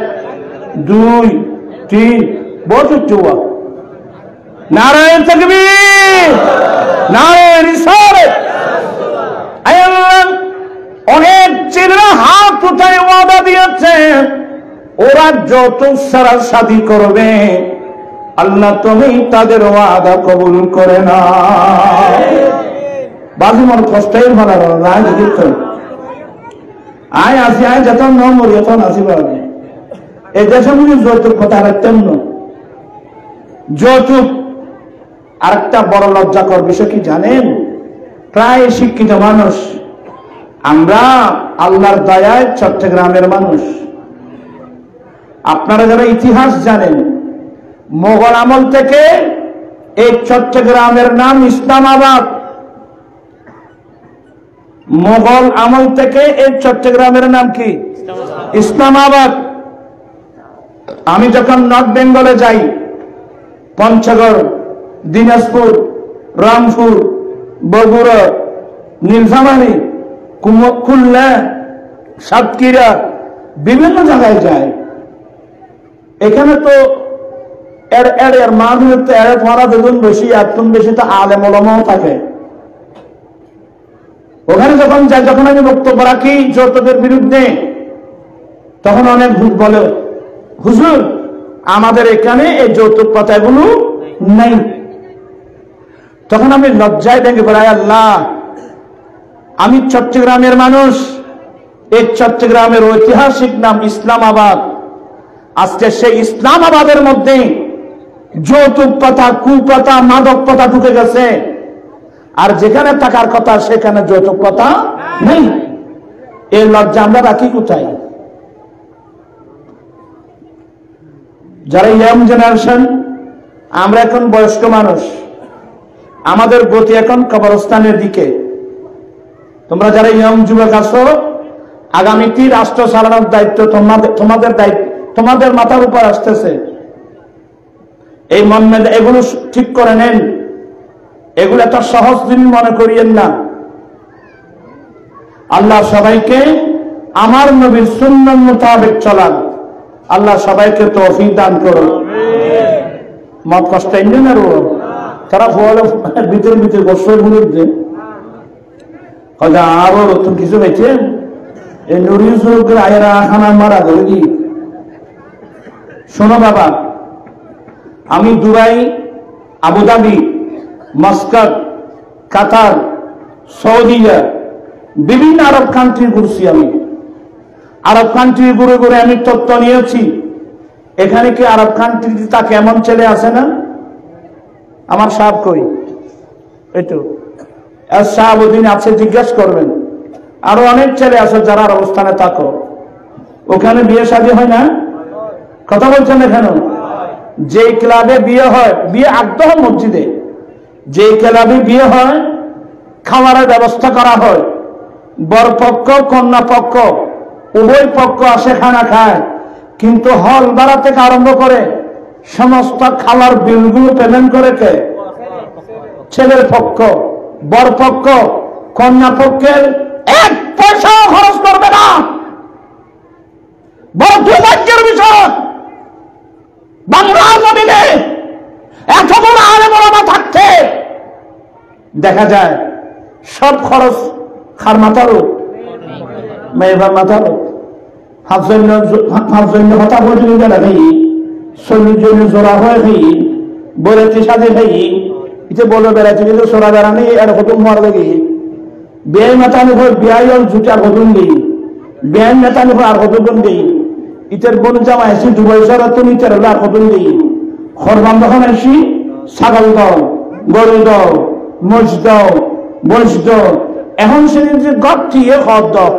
2 3 বহুত উচ্চুয়া নারায়ণ তাকবীর নারায়ণ রিসালাত। অনেক ছেলেরা হাত উঠায় ওয়াদা দিয়েছে ওরা যত সারা শাদী করবে আল্লাহ তুমি তাদের ওয়াদা কবুল করে না। বাজু মন কষ্টের ভালো রায় দিত আয় আসি আয় যত ন মরি তখন আসিব। এই দেশে যদি যৌতুক কথা রাখতেন না, যৌতুক আরেকটা বড় লজ্জাকর বিষয় কি জানেন? প্রায় শিক্ষিত মানুষ আমরা আল্লাহর দয়ায় চট্টগ্রামের মানুষ। আপনারা যারা ইতিহাস জানেন, মোগল আমল থেকে এই চট্টগ্রামের নাম ইসলামাবাদ। মোগল আমল থেকে এই চট্টগ্রামের নাম কি? ইসলামাবাদ। আমি যখন নর্থ বেঙ্গলে যাই, পঞ্চগড়, দিনাজপুর, রামপুর, বগুড়া, নীলফামারী, খুলনা, সাতক্ষীরা, বিভিন্ন জায়গায় যায়। এখানে তো এর মানুষের তো এর মারা দুজন বেশি, একদম বেশি তো আলেম ওলামাও থাকে। ওখানে যখন যাই, যখন আমি বক্তব্য রাখি যৌতুকের বিরুদ্ধে, তখন অনেক বলে হুজুর আমাদের এখানে এই যৌতুক কথাগুলো নেই। তখন আমি লজ্জায় ভেঙে পড়াই, আল্লাহ আমি চট্টগ্রামের মানুষ, এই চট্টগ্রামের ঐতিহাসিক নাম ইসলামাবাদ। আজকে সেই ইসলামাবাদের মধ্যে যৌতুক পাতা, কুপাতা, মাদক পাতা ঢুকে গেছে, আর যেখানে থাকার কথা সেখানে যৌতুক পাতা নেই। এই লজ্জা আমরা রাখি কোথায়? যারা ইয়াং জেনারেশন, আমরা এখন বয়স্ক মানুষ, আমাদের গতি এখন কবরস্থানের দিকে। তোমরা যারা ইয়ং যুবক আছো, আগামীতে রাষ্ট্র চালানোর দায়িত্ব তোমাদের দায়িত্ব, তোমাদের মাথার উপর আসতেছে। এই মনে এগুলো ঠিক করে নেন। এগুলো একটা সহজ জিনিস মনে করিয়েন না। আল্লাহ সবাইকে আমার নবীর সুন্নাত মোতাবেক চলান। আল্লাহ সবাইকে তৌফিক দান করুন। মত কষ্ট না তারা ভিতরে ভিতরে গোসল মুড়ে আরো নতুন কিছু হয়েছে। এই নুরিউজুর আয়েরা খানা মারা গেল কি? শোনো বাবা, আমি দুবাই, আবুধাবি, মাস্কাট, কাতার, সৌদিয়া, বিভিন্ন আরব কান্ট্রি ঘুরছি। আমি আরব কান্ট্রি ঘুরে ঘুরে আমি তথ্য নিয়েছি। এখানে কি আরব কান্ট্রিতে তা কেমন ছেলে আছে না? আমার সাহেব কই? এই তো শাহাবুদ্দিন আছে, জিজ্ঞেস করবেন। আরো অনেক ছেলে আছে যারা আর অবস্থানে থাকো, ওখানে বিয়ে শাদী হয় না? কথা বলছেন এখানে? যে ক্লাবে বিয়ে হয়, বিয়ে আগ্রহ মসজিদে, যে ক্লাবে বিয়ে হয় খাবারের ব্যবস্থা করা হয়, বরপক্ষ কন্যা পক্ষ উভয় পক্ষ আসে, খানা খায়, কিন্তু হল ভাড়া থেকে আরম্ভ করে সমস্ত খাবার বিলগুলো পেমেন্ট করে কে? ছেলের পক্ষ। বরপক্ষ কন্যা পক্ষের 1 পয়সাও খরচ করবে না। বড় দুর্ভাগ্যের বিষয়, বাংলার জমিনে এত বড় আলেম ওলামা থাকতে দেখা যায় সব খরচ খার মাথারও, মেয়েবার মাথারও। পাঁচজন হতা পর্যন্ত খাই, 40 জন জোড়া হয়ে খাই, বলেতে সাথে খাই, ইতে বলে বেড়াচ্ছে কিন্তু সোরা বেড়ানি আর কতুম মার লাগি। বেআই মাথানি হয় বেআই জুটি আর কতুম দিই, বেআই মাথানি হয় আর কতক্ষণ দিই। ইতের বোন জামা আসি দুবাই শহর ইতের হলো আর কতুম দিই। খরবান যখন আসি ছাগল দাও, গরু দাও, মোষ দাও, মোষ দাও। এখন সেদিন যে গঠি হদ দাও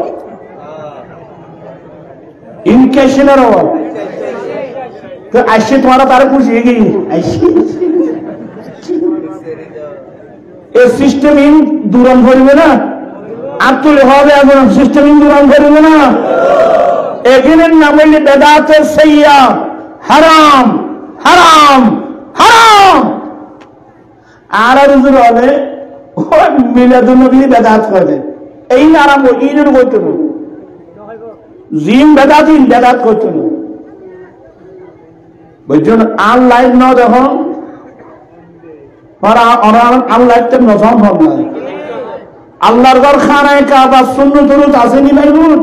ইনকেশনের তো আসছে তোমারা তারা পুষিয়ে গিয়ে আসি এই সিস্টেম ইন দূরম করবে না। আব্দুল হবে এখন সিস্টেম ইন্দিরাম করবে না। এখানের নাম হইলে বেদাতের সাইয়া, হারাম হারাম হারাম। আর হুজুর হলে মিলাদুন নবী বেদাত করে, এই আরাম ঈদের করতে না, জিম বেদাত ইন বেদাত করতে না। বুঝছেন? আল্লাহ ন দেখুন আল্লাহ নজম হব না। আল্লাহর ঘর খানায় কাবা সুন্নত রুত আসেনি মাইবুল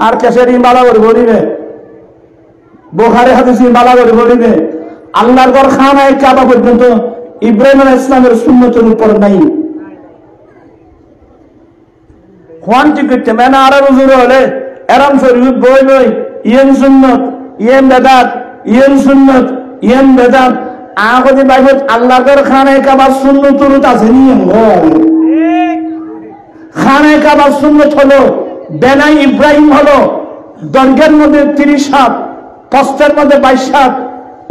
আর কেসের ইমালা করে বলিবে, বুখারী হাদিস ইমালা করে বলিবে। আল্লাহর ঘর খানায় কাবা পর্যন্ত ইব্রাহিম আলাইহিস সালামের সুন্নতের উপর নাই। কোয়ান্টি করতে মানে আর হুজুর হলে এরম শরীয়ত বই বই ইয়েন সুন্নত ইয়েন বেদাত ইয়েন সুন্নত ইয়েন বেদাত আগতে বাইবত আল্লাহর ঘর খানায় কাবা সুন্নত রুত আসেনি। খানায় কাবা সুন্নত হলো বেনাই ইব্রাহিম হলো দৈর্ঘ্যের মধ্যে 30 হাত, প্রস্থের মধ্যে 22 হাত,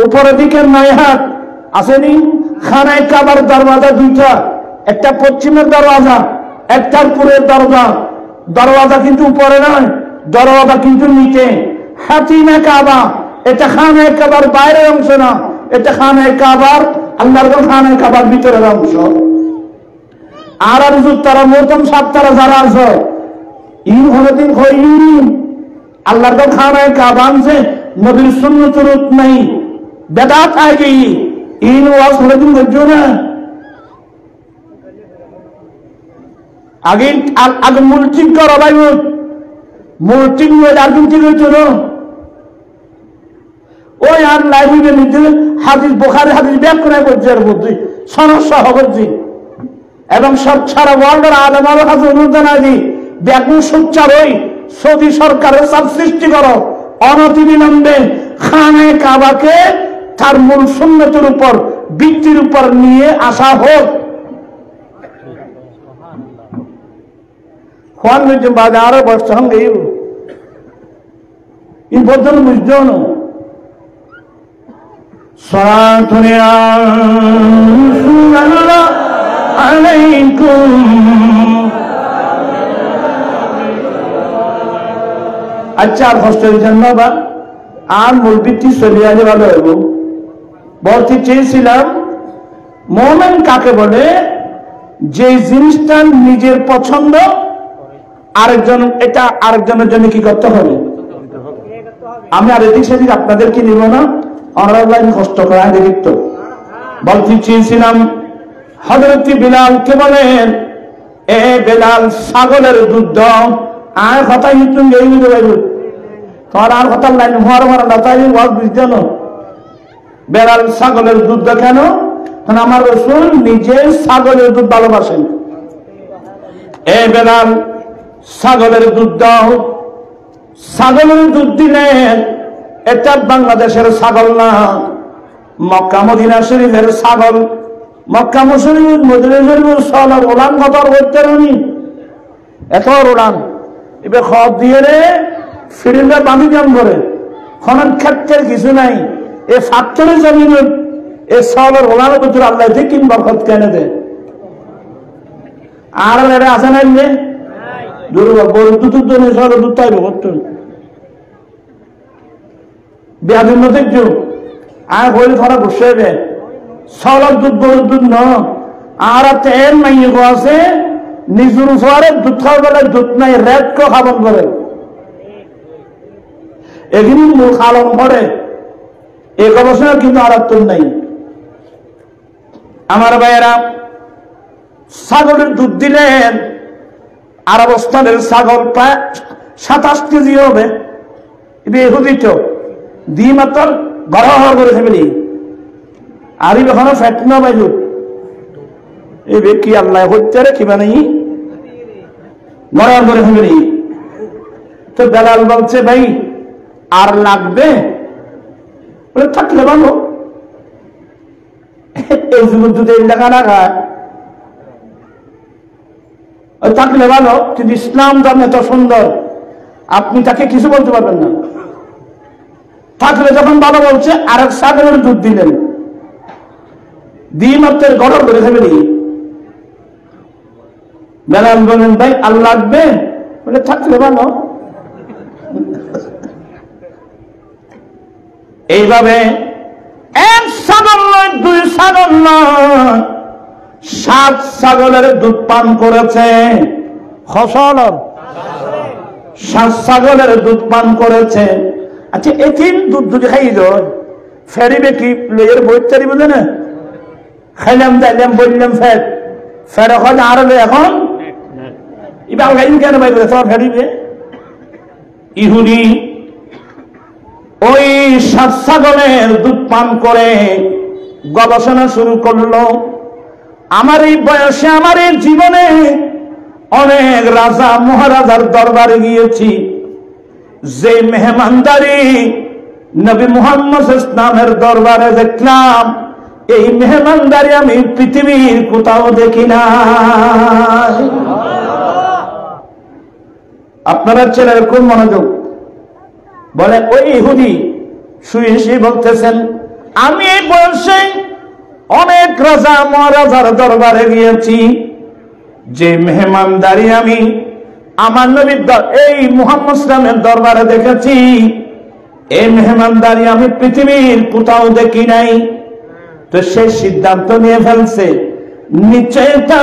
উপরের দিকে 9 হাত আসেনি। খানায় কাবার দরওয়াজা দুইটা, একটা পশ্চিমের দরওয়াজা, একটা পূর্বের দরজা। দরওয়াজা কিন্তু উপরে নয়, দরওয়াজা কিন্তু নিচে। হাতিমে কাবা, এটা খানায় কাবার বাইরের অংশ না, এটা খানায় কাবার আল্লাহর খানায় কাবার ভিতরের অংশ। আর হুজুর তারা মোহতম সাত তারা যারা আছে ইন হলদিন হইনি আল্লাহর খানায় কাবা আনছে, নবীর সুন্নত রুত নাই, বেদাত আগে ইন ওয়াজ হলদিন বুঝছো না। আগে আগে মুলচিক করো ভাই, মুলচিক আগুন ঠিক হয়েছিল। ওই আর লাইব্রেরি নিতে হাদিস বুখারী হাদিস ব্যাখ্যা করছে এর মধ্যে সমস্যা হচ্ছে এবং সব সারা ওয়ার্ল্ডের আলেমার কাছে অনুদান আদি ব্যাকুল সোচ্চার ওই সৌদি সরকারের চাপ সৃষ্টি করো, অনতিবিলম্বে খানে কাবাকে তার মূল সুন্নতের উপর ভিত্তির উপর নিয়ে আসা হোক। খান মির্জা বাজারে বসতে সঙ্গে এই বদল বুঝছো না। আচ্ছা আর হস্টেল জন্য বা আর মূলবৃত্তি চলে আলে ভালো হইব। বলতে চেয়েছিলাম মোমেন কাকে বলে, যে জিনিসটা নিজের পছন্দ আরেকজন এটা আরেকজনের জন্য কি করতে হবে। আমি আর এদিক সেদিক আপনাদের কি নিব না, অনলাইন কষ্ট করা দেখত। বলতে চেয়েছিলাম হযরত বিলালকে বলেন, এ বেলাল ছাগলের দুধ দাও। আর কথা কিন্তু এই বুঝে পাইব তোমার আর কথা লাইন হওয়ার মারা না, তাই ওয়াজ বুঝতে না। বেলাল ছাগলের দুধ দাও কেন? কারণ আমার রাসূল নিজে ছাগলের দুধ ভালোবাসেন। এ বেলাল ছাগলের দুধ দাও। ছাগলের দুধ দিলেন, এটা বাংলাদেশের ছাগল না, মক্কা মদিনা শরীফের ছাগল। মক্কা শরীফ মদিনা শরীফের ছাগল ওলান কত করতে নি এত ওলান এবার খত দিয়ে রে ফিরিলে বাঁধি কাম করে খনন ক্ষেত্রের কিছু নাই। এই ফাত্তরের জমিন এই ছাগলের ওলানের ভিতরে আল্লাহ থেকে কিন বরকত কেনে দেয়। আর এটা আছে নাই যে দুর্বল বড় দুধের জন্য ছাগলের দুধ তাইবে করতেন বেয়াদিন দেখছো। আর হইলে ধরা বসে ছাগলের দুধ গরুর দুধ ন। আর তেল মাইয়ে আছে নিজের উপরে দুধ খাওয়ার বেলায় দুধ নাই, রেড কো খাবন করে এগুলি মূল খালন করে এক অবস্থা কিন্তু আর নাই। আমার ভাইয়েরা ছাগলের দুধ দিলেন, আরব স্থানের ছাগল প্রায় 27 কেজি হবে। এহুদিত দি মাত্র গড় করে ফেমিলি আর এখনো ফ্যাট না বাইল এই কি আল্লাহ হচ্ছে রে কিবা নেই গড় করে ফেমিলি। তো বেলাল বলছে ভাই আর লাগবে, বলে থাকলে ভালো। এই যুগের দুধে টাকা না খায় থাকলে ভালো, কিন্তু ইসলাম ধর্ম এত সুন্দর আপনি তাকে কিছু বলতে পারবেন না। থাকলে যখন বাবা বলছে আর এক ছাগলের দুধ দিলেন, দ্বিমাত্রের গড় করে ফেলে বেলাল বলেন ভাই আল্লাহ লাগবে, বলে থাকলে ভালো। এইভাবে এক ছাগল নয়, দুই ছাগল নয়, 7 ছাগলের দুধ পান করেছে। ফসল 7 ছাগলের দুধ পান করেছে। আচ্ছা এতিম দুধ যদি খাই যায় ফেরিবে কি লেজের বই চারি বুঝে না, খাইলাম যাইলাম বললাম ফের ফের এখন আর এখন এবার গাইন কেন ভাই বলে তোমার ফেরিবে। ইহুদি ওই 7 ছাগলের দুধ পান করে গবেষণা শুরু করলো। আমার এই বয়সে, আমার এই জীবনে অনেক রাজা মহারাজার দরবারে গিয়েছি, যে মেহমানদারি নবী মুহাম্মদ ইসলামের দরবারে দেখলাম, এই মেহমানদারি আমি পৃথিবীর কোথাও দেখি না। আপনারা ছেলের খুব মনোযোগ। বলে ওই ইহুদি শুয়ে শুয়ে বলতেছেন, আমি এই বয়সে অনেক রাজা মহারাজার দরবারে গিয়েছি, যে মেহমানদারি আমি আমার নবীর এই মুহাম্মদ ইসলামের দরবারে দেখেছি, এই মেহমানদারি আমি পৃথিবীর কোথাও দেখি নাই। তো সে সিদ্ধান্ত নিয়ে ফেলছে নিশ্চয় এটা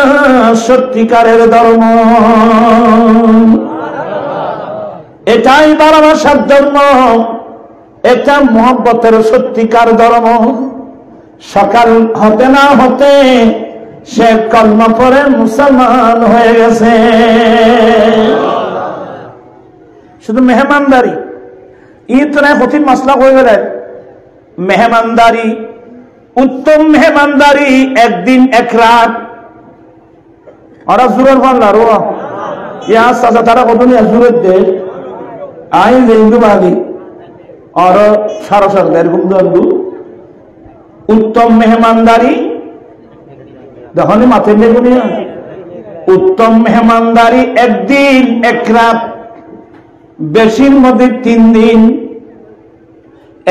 সত্যিকারের ধর্ম, এটাই ভালোবাসার ধর্ম, এটা মহব্বতের সত্যিকার ধর্ম। সকাল হতে না হতে সে কলমা পড়ে মুসলমান হয়ে গেছে। শুধু মেহমানদারি ইতনা কঠিন মশলা হয়ে গেলেন। মেহমানদারি, উত্তম মেহমানদারি একদিন এক রাত। ওরা জুরের পাল্লা রো ইয়া সাজা তারা কত নিয়ে জুরের দে আই হিন্দু বাঙালি আর সারা সারা এরকম দণ্ডু। উত্তম মেহমানদারি দেখুন মাথে বেগুনিয়া, উত্তম মেহমানদারি একদিন এক রাত, বেশির মধ্যে 3 দিন।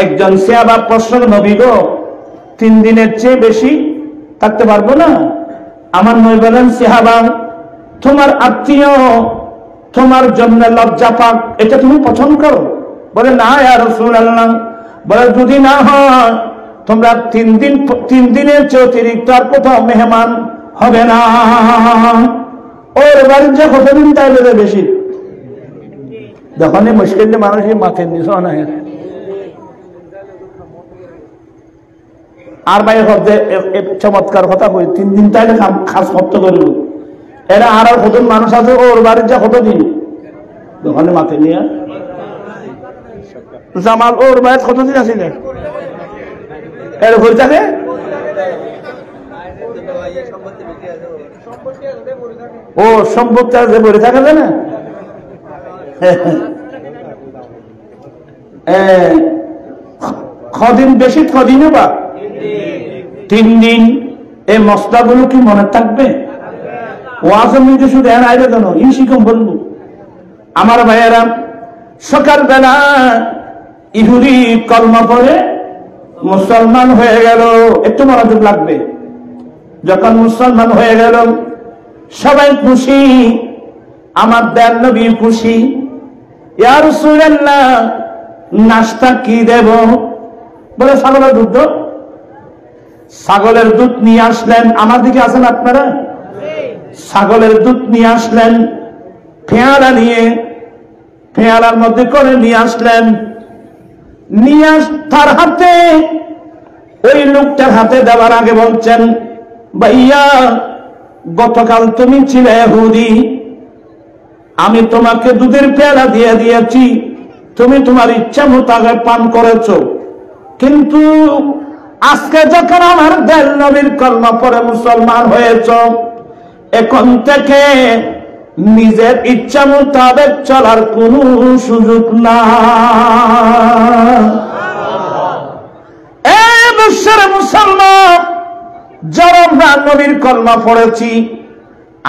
একজন সাহাবা প্রশ্ন, নবী গো 3 দিনের চেয়ে বেশি থাকতে পারবো না? আমার নবী বলেন, সাহাবা তোমার আত্মীয় তোমার জন্য লজ্জা পাক, এটা তুমি পছন্দ করো? বলে না ইয়া রাসূলুল্লাহ। বলে যদি না হয় তোমরা 3 দিনের চেয়ে অতিরিক্ত আর কোথাও মেহমান হবে না। ওর বাড়ির যে কতদিন তাইলে বেশি যখন মুশকিল মানুষের মাথের নিচে না আর বাইরে হতে চমৎকার কথা কই 3 দিন তাইলে খাস শব্দ করল। এরা আর কত মানুষ আছে ওর বাড়ির যা কতদিন দোকানে মাথে নিয়ে জামাল ওর বাড়ির কতদিন আসিলে এর ঘুরে থাকে ও সম্পত্তি আছে ভরে থাকে না কদিন বেশি কদিনে বা 3 দিন। এই মশলাগুলো কি মনে থাকবে? ওয়াজের মধ্যে শুধু এর আইবে কেন ই শিখম বলবো। আমার ভাইয়েরা সকালবেলা ইহুদি কলমা পড়ে মুসলমান হয়ে গেল। একটু মনোযোগ লাগবে। যখন মুসলমান হয়ে গেল সবাই খুশি, আমার দয়াল নবী খুশি। ইয়া রাসূলুল্লাহ নাস্তা কি দেব? বলে ছাগলের দুধ। ছাগলের দুধ নিয়ে আসলেন। আমার দিকে আছেন আপনারা? ছাগলের দুধ নিয়ে আসলেন, পেয়ালা নিয়ে পেয়ালার মধ্যে করে নিয়ে আসলেন। নিয়ে তার হাতে ওই লোকটার হাতে দেওয়ার আগে বলছেন, ভাইয়া গতকাল তুমি ছিলে ইহুদি, আমি তোমাকে দুধের পেয়ালা দিয়ে দিয়েছি, তুমি তোমার ইচ্ছা মোতাবেক পান করেছো, কিন্তু আজকে যখন আমার দয়াল নবীর কলমা পড়ে মুসলমান হয়েছ, এখন থেকে নিজের ইচ্ছা মোতাবেক চলার কোন সুযোগ না। এই বিশ্বের মুসলমান যারা আমরা নবীর কলমা পড়েছি,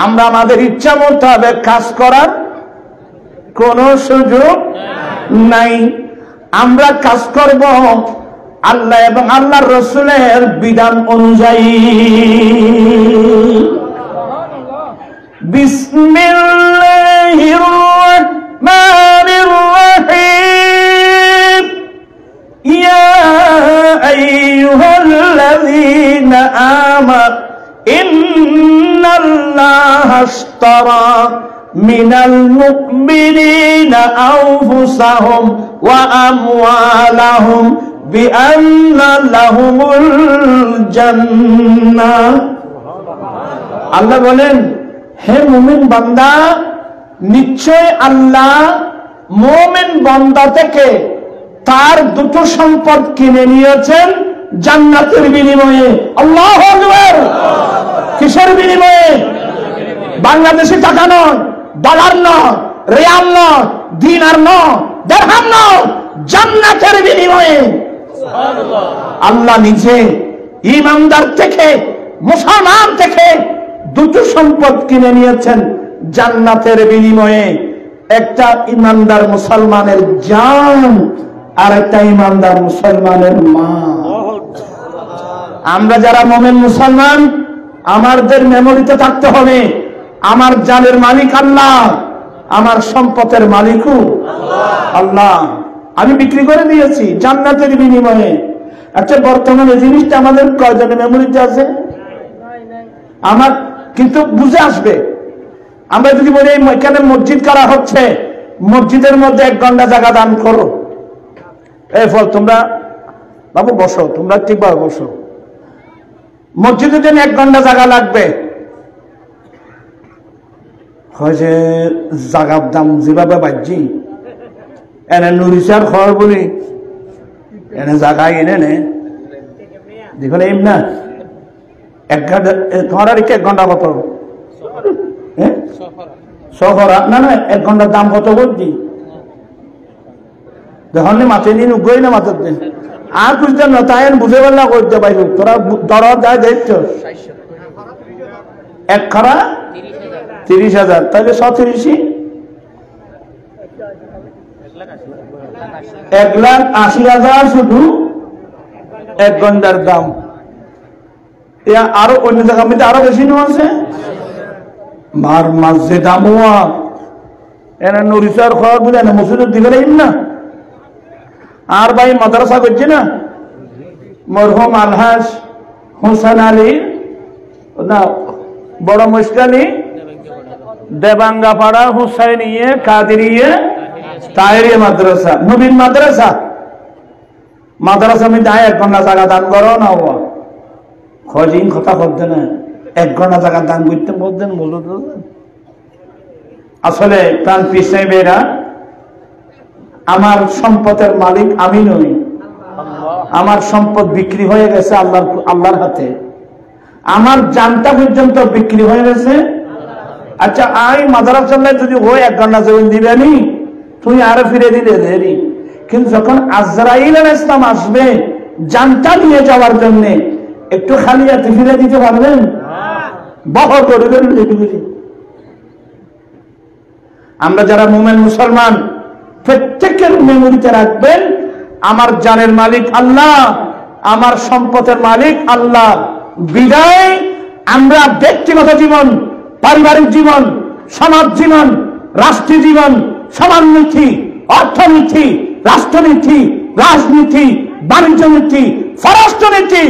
আমরা আমাদের ইচ্ছা মোতাবেক কাজ করার কোন সুযোগ নাই। আমরা কাজ করব আল্লাহ এবং আল্লাহর রাসূলের বিধান অনুযায়ী। বিসমিল্লাহির রহমানির রহিম ইয়া আইয়ুহাল্লাযীনা আমানু ইন্নাল্লাহা আশতারা মিনাল মুমিনিনা আনফুসাহুম ওয়া আমওয়ালাহুম বিআন্না লাহুমুল জান্নাহ। আল্লাহ বলেন, হে মুমিন বান্দা, নিশ্চয় আল্লাহ মুমিন বান্দা থেকে তার দুটো সম্পদ কিনে নিয়েছেন জান্নাতের বিনিময়ে। আল্লাহু আকবার। কিসের বিনিময়ে? বাংলাদেশি টাকা নয়, ডলার নয়, রিয়াল নয়, দিনার নয়, দিরহাম নয়, জান্নাতের বিনিময়ে। আল্লাহ নিজে ঈমানদার থেকে, মুসলমান থেকে দুটো সম্পদ কিনে নিয়েছেন জান্নাতের বিনিময়ে। একটা ঈমানদার মুসলমানের জান, আর একটা ঈমানদার মুসলমানের মা। আমরা যারা মুমিন মুসলমান, আমাদের মেমোরিতে থাকতে হবে আমার জানের মালিক আল্লাহ, আমার সম্পদের মালিকও আল্লাহ। আমি বিক্রি করে দিয়েছি জান্নাতের বিনিময়ে। আচ্ছা, বর্তমানে জিনিসটা আমাদের কয়জনের মেমোরিতে আছে? আমার কিন্তু বুঝে আসবে। আমরা যদি বলি এখানে মসজিদ করা হচ্ছে, মসজিদের মধ্যে 1 ঘন্টা জায়গা দান করো, এই ফল তোমরা বাবু বসো, তোমরা ঠিকভাবে বসো, মসজিদের জন্য 1 ঘন্টা জায়গা লাগবে। হয় যে জায়গার দাম যেভাবে বাড়ছি, এনে নুরিচার খবর বলি, এনে জায়গায় এনে নে দেখুন এম না 1 ঘন্টা। তোমার আর 1 ঘন্টা কত? শহরা না না, 1 ঘন্টার দাম কত করছি দেখুন, মাথে নিন উগই না মাথার দিন আর বুঝতে না, তাই বুঝে পারলা করতে পারি। তোরা দর যায় দেখছো 1 খরা 30,000, তাহলে 130, 1,80,000 শুধু 1 ঘন্টার দাম। আরো অন্য জায়গার মধ্যে আরো বেশি নেওয়া আছে। মার মাঝে দাম এনে নরিচার খবর বুঝে না, মসজিদের দিবে না। আর ভাই মাদ্রাসা করছে না, মরহুম আলহাজ হোসেন আলী না বড় মুশকালি দেবাঙ্গাপাড়া হুসাইনিয়ে কাদিরিয়ে তাহেরিয়া মাদ্রাসা, নবীন মাদ্রাসা, মাদ্রাসা মধ্যে 1 ঘন্টা জায়গা দান করো না। খজিন কথা করতে না, 1 ঘন্টা জায়গা দান করতে বলতেন বলো তো। আসলে প্রাণ পিছনে বেরা, আমার সম্পদের মালিক আমি নই, আমার সম্পদ বিক্রি হয়ে গেছে আল্লাহর হাতে, আমার জানটা পর্যন্ত বিক্রি হয়ে গেছে। আচ্ছা, আমি মাদ্রাসা যদি ওই 1 ঘন্টা জমিন দিবেনি, তুই আরো ফিরে দিলে দেরি। কিন্তু যখন আজরাইল আলাইহিস সালাম আসবে জানটা নিয়ে যাওয়ার জন্য, একটু খালি হাতে ফিরে দিতে পারবেন? বহর করবেন। আমরা যারা মুমিন মুসলমান, প্রত্যেকের মেমোরিতে রাখবেন আমার জানের মালিক আল্লাহ, আমার সম্পদের মালিক আল্লাহ। বিদায় আমরা ব্যক্তিগত জীবন, পারিবারিক জীবন, সমাজ জীবন, রাষ্ট্রীয় জীবন, সমাজনীতি, অর্থনীতি, রাষ্ট্রনীতি, রাজনীতি, বাণিজ্য নীতি, পররাষ্ট্রনীতি,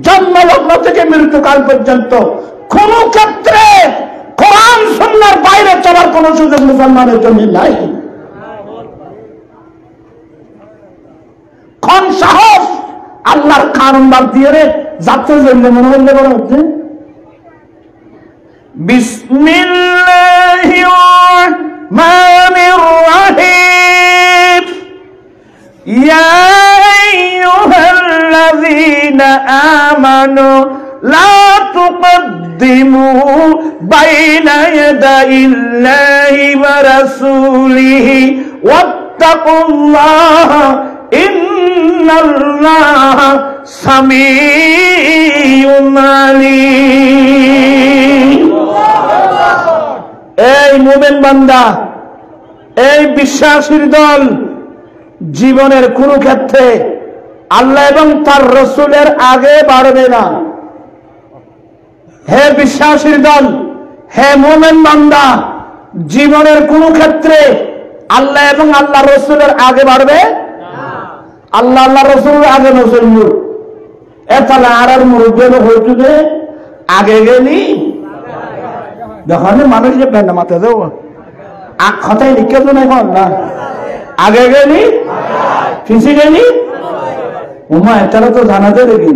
জন্মলগ্ন থেকে মৃত্যুকাল পর্যন্ত কোন ক্ষেত্রে কোরআন সুন্নাহর বাইরে চলার কোন সুযোগ মুসলমানের জন্য নাই। কোন সাহস আল্লাহর কারণ বাদ দিয়ে রে যাত্রা জন্য মনে হলে বড় হচ্ছে। বিসমিল্লাহির রহমানির রহিম ইয়া আইয়ুহাল্লাযীনা আমানু লা তুকদ্দিমু বাইনা ইয়াদাইল্লাহি ওয়া রাসূলিহি ওয়াত্তাকুল্লাহা ইন্নাল্লাহা সামিউন আলীম। এই মুমিন বান্দা, এই বিশ্বাসীর দল জীবনের কোন ক্ষেত্রে আল্লাহ এবং তার রাসূলের আগে বাড়বে না। হে বিশ্বাসীর দল, হে মুমিন বান্দা, জীবনের কোন ক্ষেত্রে আল্লাহ এবং আল্লাহ রসুলের আগে বাড়বে আল্লাহ আল্লাহ রসুলের আগে নসল তাহলে আর মুরব্বী হইতে আগে গেলি দেখেন মানুষ যে প্যান্ডা মাথা দেবো কথাই লিখে তো নাই না আগে গেলি পিছিয়ে গেলি উমা এটারা তো জানাতে দেখি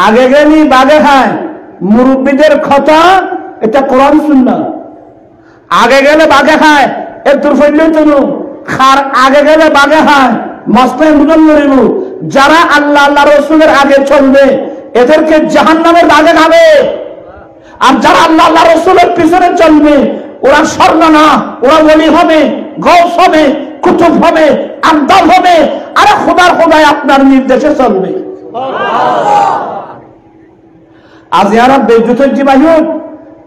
আগে গেলি বাগে খায় মুরব্বীদের কথা এটা কোরআন সুন্নাহ আগে গেলে বাগে খায় এর তোর ফেললেই তো খার আগে গেলে বাগে খায় মস্তায় মুজন মরিব যারা আল্লাহ আল্লাহ রসুলের আগে চলবে এদেরকে জাহান্নামের বাগে খাবে আর যারা আল্লাহ আল্লাহ রসুলের পিছনে চলবে ওরা স্বর্ণ না ওরা ওলি হবে গৌস হবে কুতুব হবে আব্দাল হবে আরে খোদার খোদায় আপনার নির্দেশে চলবে আজ এরা বেজুতের জীবায়ুত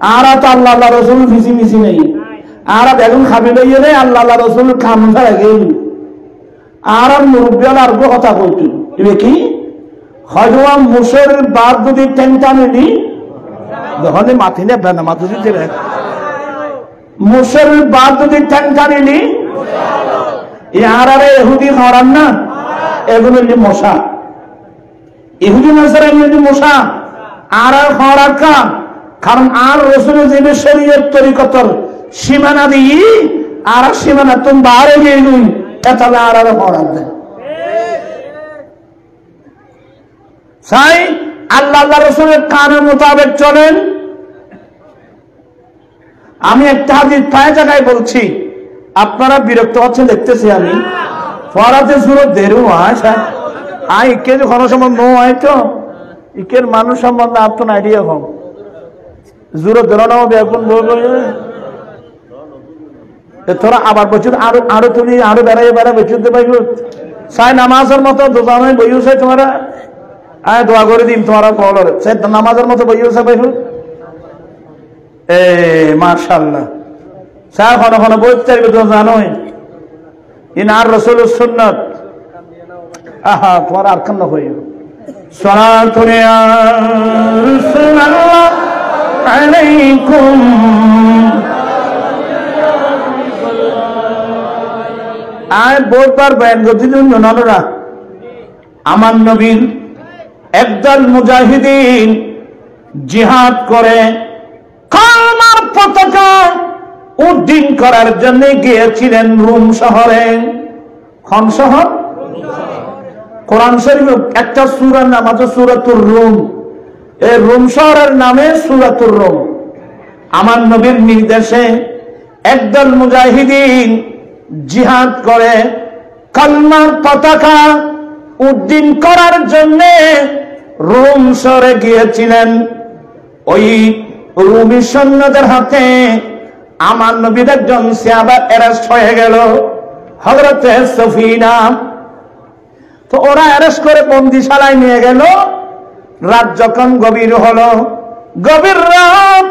আর তো আল্লাহ আল্লাহ রসুল ফিসি মিশি নেই আর বেগুন খাবি লইয়ে নেই আল্লাহ আল্লাহ রসুল খাম ছাড়া গেল আর মুরব্বিয়াল আর কথা বলতো এবার কি হয়তো মুসের বাদ যদি টেনটা নিলি যখন মাথি নেবে না মাথু দিতে মুসের বাদ যদি টেনটা নিলি আর আরে এহুদি হরান না এগুলো মশা ইহুদি নাসারা এমনি মশা আর হরার কাম কারণ আর রসুলের যে শরীয়ত তরিকতর সীমানা দিই আর সীমানা তুমি বাইরে গিয়ে গই তাহলে আর হরার দেয় তাই আল্লাহ আল্লাহ রসুলের কানের মোতাবেক চলেন আমি একটা হাদিস প্রায় জায়গায় বলছি আপনারা বিরক্ত হচ্ছেন দেখতেছি আমি ফরাতে সুরত দেরু আই কে যে কোনো সম্বন্ধ হয় তো ইকের মানুষ সম্বন্ধে আপনার আইডিয়া কম জুরো ধরানো হবে এখন তোরা আবার বছর আরো আরো তুমি আরো বেড়াই বেড়া বেচুতে পাইব সাই নামাজের মতো দোকানে বইছে তোমরা আয় দোয়া করে দিন তোমারা বলার সাই নামাজের মতো বইছে পাইব এ মাশাআল্লাহ সাই কোন কোন বইতে পারবে তো জানোই ইনার রাসূলুস সুন্নাত আহা তোরা আর কেন হই সালাতু ইয়া রাসূলুল্লাহ আলাইকুম আয় বহুবার বয়ান করছিলেন ননরা আমার নবীর একদল মুজাহিদিন জিহাদ করে কালমার পতাকা উড্ডীন করার জন্য গিয়েছিলেন রোম শহরে কোন শহর কোরআন শরীফ একটা সূরার নাম আছে সূরাতুর রুম এই রোম শহরের নামে সূরাতুর রুম আমার নবীর নির্দেশে একদল মুজাহিদিন জিহাদ করে কালমার পতাকা উড্ডীন করার জন্য রোম শহরে গিয়েছিলেন ওই রোমী সৈন্যদের হাতে আমার নবীর একজন সাহাবা অ্যারেস্ট হয়ে গেল হযরতে সফিনা তো ওরা অ্যারেস্ট করে বন্দিশালায় নিয়ে গেল রাত যখন গভীর হলো গভীর রাত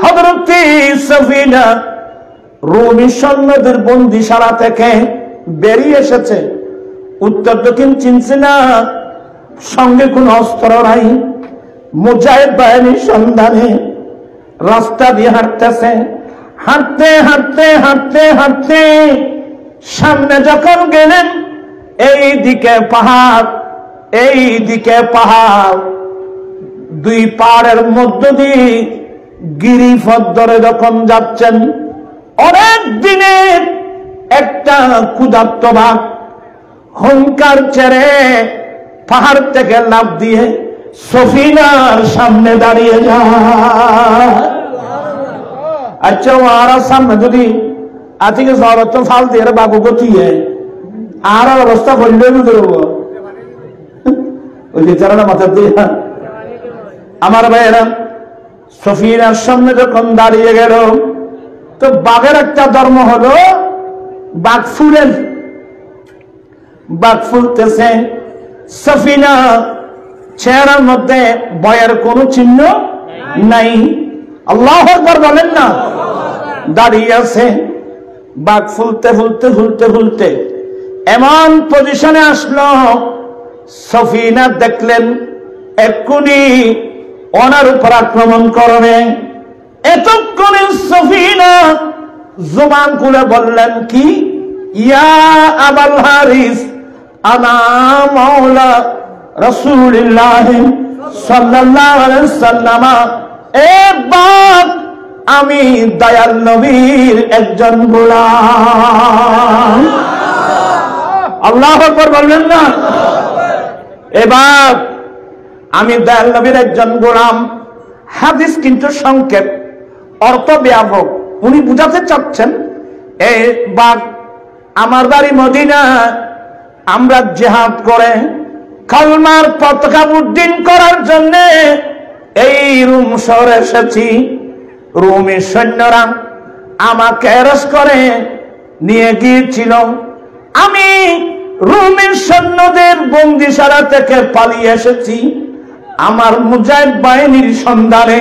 হযরতে সফিনা রোমী সৈন্যদের বন্দিশালা থেকে বেরিয়ে এসেছে উত্তর দক্ষিণ চিনছে না সঙ্গে কোন অস্ত্র নাই মুজাহিদ বাহিনীর সন্ধানে রাস্তা দিয়ে হাঁটতেছে হাঁটতে হাঁটতে হাঁটতে হাঁটতে সামনে যখন গেলেন এইদিকে পাহাড় দুই পাহাড়ের মধ্য দিয়ে গিরিপথ ধরে যখন যাচ্ছেন অনেক দিনের একটা ক্ষুধার্ত বাঘ হুঙ্কার ছেড়ে পাহাড় থেকে লাফ দিয়ে সফিনার সামনে দাঁড়িয়ে যায় আচ্ছা আর সামনে যদি আজকে জরত ফাল দিয়ে বাবু গতিয়ে আর অবস্থা করলে ওই যে চারা মাথা দিয়ে আমার ভাইয়েরা সফিনার সামনে যখন দাঁড়িয়ে গেল তো বাঘের একটা ধর্ম হলো বাঘ ফুলতেছে সফিনা চেহারার মধ্যে ভয়ের কোন চিহ্ন নাই আল্লাহু আকবার বলেন না দাঁড়িয়ে আছে বাঘ ফুলতে ফুলতে ফুলতে ফুলতে এমন পজিশনে আসলো সফিনা দেখলেন এক্ষুনি ওনার উপর আক্রমণ করবে এতক্ষণে সফিনা জবান খুলে বললেন কি, ইয়া আবাল হারিস আনা মাওলা রাসূলুল্লাহ সাল্লাল্লাহু আলাইহি ওয়াসাল্লাম, এ বাপ আমি দয়াল নবীর একজন গোলাম। আল্লাহু আকবার বললেন না? এবার আমি দয়াল নবীর একজন গোলাম। হাদিস কিন্তু সংক্ষেপ, অর্থ ব্যাপক। উনি বুঝাতে চাচ্ছেন, এই বাপ আমার বাড়ি মদিনা, আমরা জিহাদ করে কালমার পতাকা উড্ডীন করার জন্য এই রুম শহরে এসেছি। রুমের সৈন্যরা আমাকে অ্যারেস্ট করে নিয়ে গিয়েছিল। আমি রুমের সৈন্যদের বন্দিশালা থেকে পালিয়ে এসেছি আমার মুজাহিদ বাহিনীর সন্ধানে।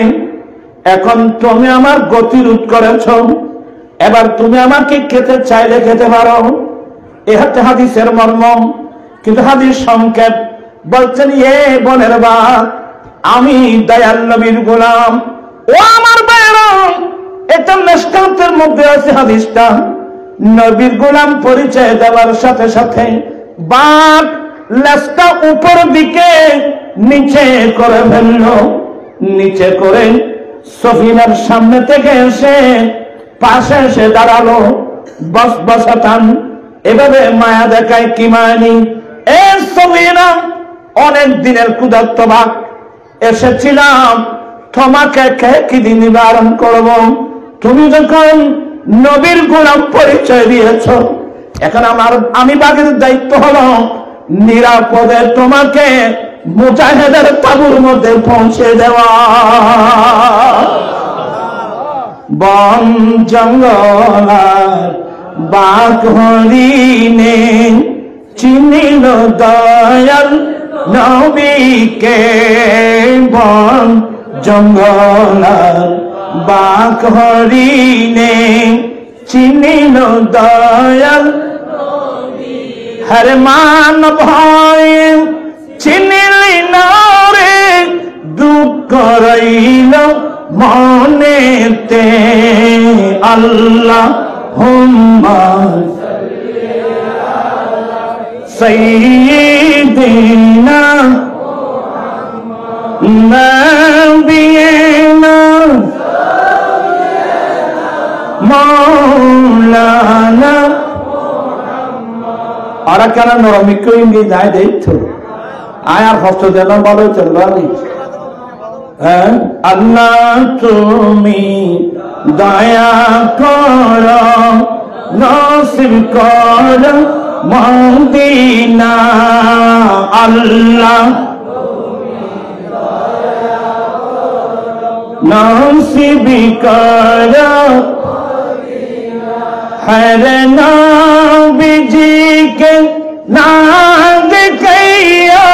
এখন তুমি আমার গতিরোধ করেছ, এবার তুমি আমাকে খেতে চাইলে খেতে পারো। এ হচ্ছে হাদিসের মর্ম, কিন্তু হাদিস সংক্ষেপ। বলছেন, এ বোনের বাপ আমি দয়াল নবীর গোলাম। ও আমার ভাইরা, এটা মেশকাতের মধ্যে আছে হাদিসটা। নবীর গোলাম পরিচয় দেওয়ার সাথে সাথে বাপ লেজটা উপর দিকে নিচে করে ফেলল। নিচে করে সফিনার সামনে থেকে এসে পাশে এসে দাঁড়ালো। বস বসাতান, এভাবে মায়া দেখায় কি মায়ানি। এ সফিনা, অনেক দিনের ক্ষুধার্ত বাক, এসেছিলাম তোমাকে খেয়ে কি দিন নিবারণ করব। তুমি যখন নবীর গোলাম পরিচয় দিয়েছ, এখন আমি বাগের দায়িত্ব হলো নিরাপদে তোমাকে মুজাহিদের তাঁবুর মধ্যে পৌঁছে দেওয়া। বন জঙ্গল বাঘ হরিণে চিনিল দয়াল নবীকে। বন জঙ্গল বাঘ হরিণে চিনিল দয়াল হরে মান ভয় চিনিলি না রে, দুঃখ রইল মনেতে। আল্লাহ হুম্মা সাইয়্যিদিনা নবিয়িনা মাওলানা। ওরা কেন নরমিক ইংরেজি যায় দেখতো আয়ার হস্ত দেন ভালো চলবে। হ্যাঁ, আল্লাহ তুমি দয়া কর, নসিব কর মদিনা। আল্লাহ নসিব কর হরে নবীজিকে না দেখাইয়া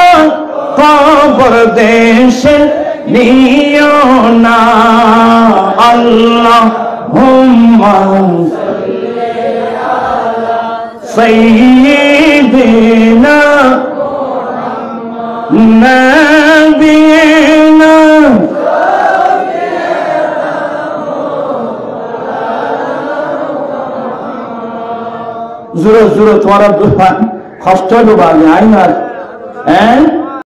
কবর দেশে নিও না। আল্লাহুম্মা সাইয়্যিদিনা নবিয়িনা। জোরে জোরে তোমার কষ্ট হলো বাজে আই না। হ্যাঁ,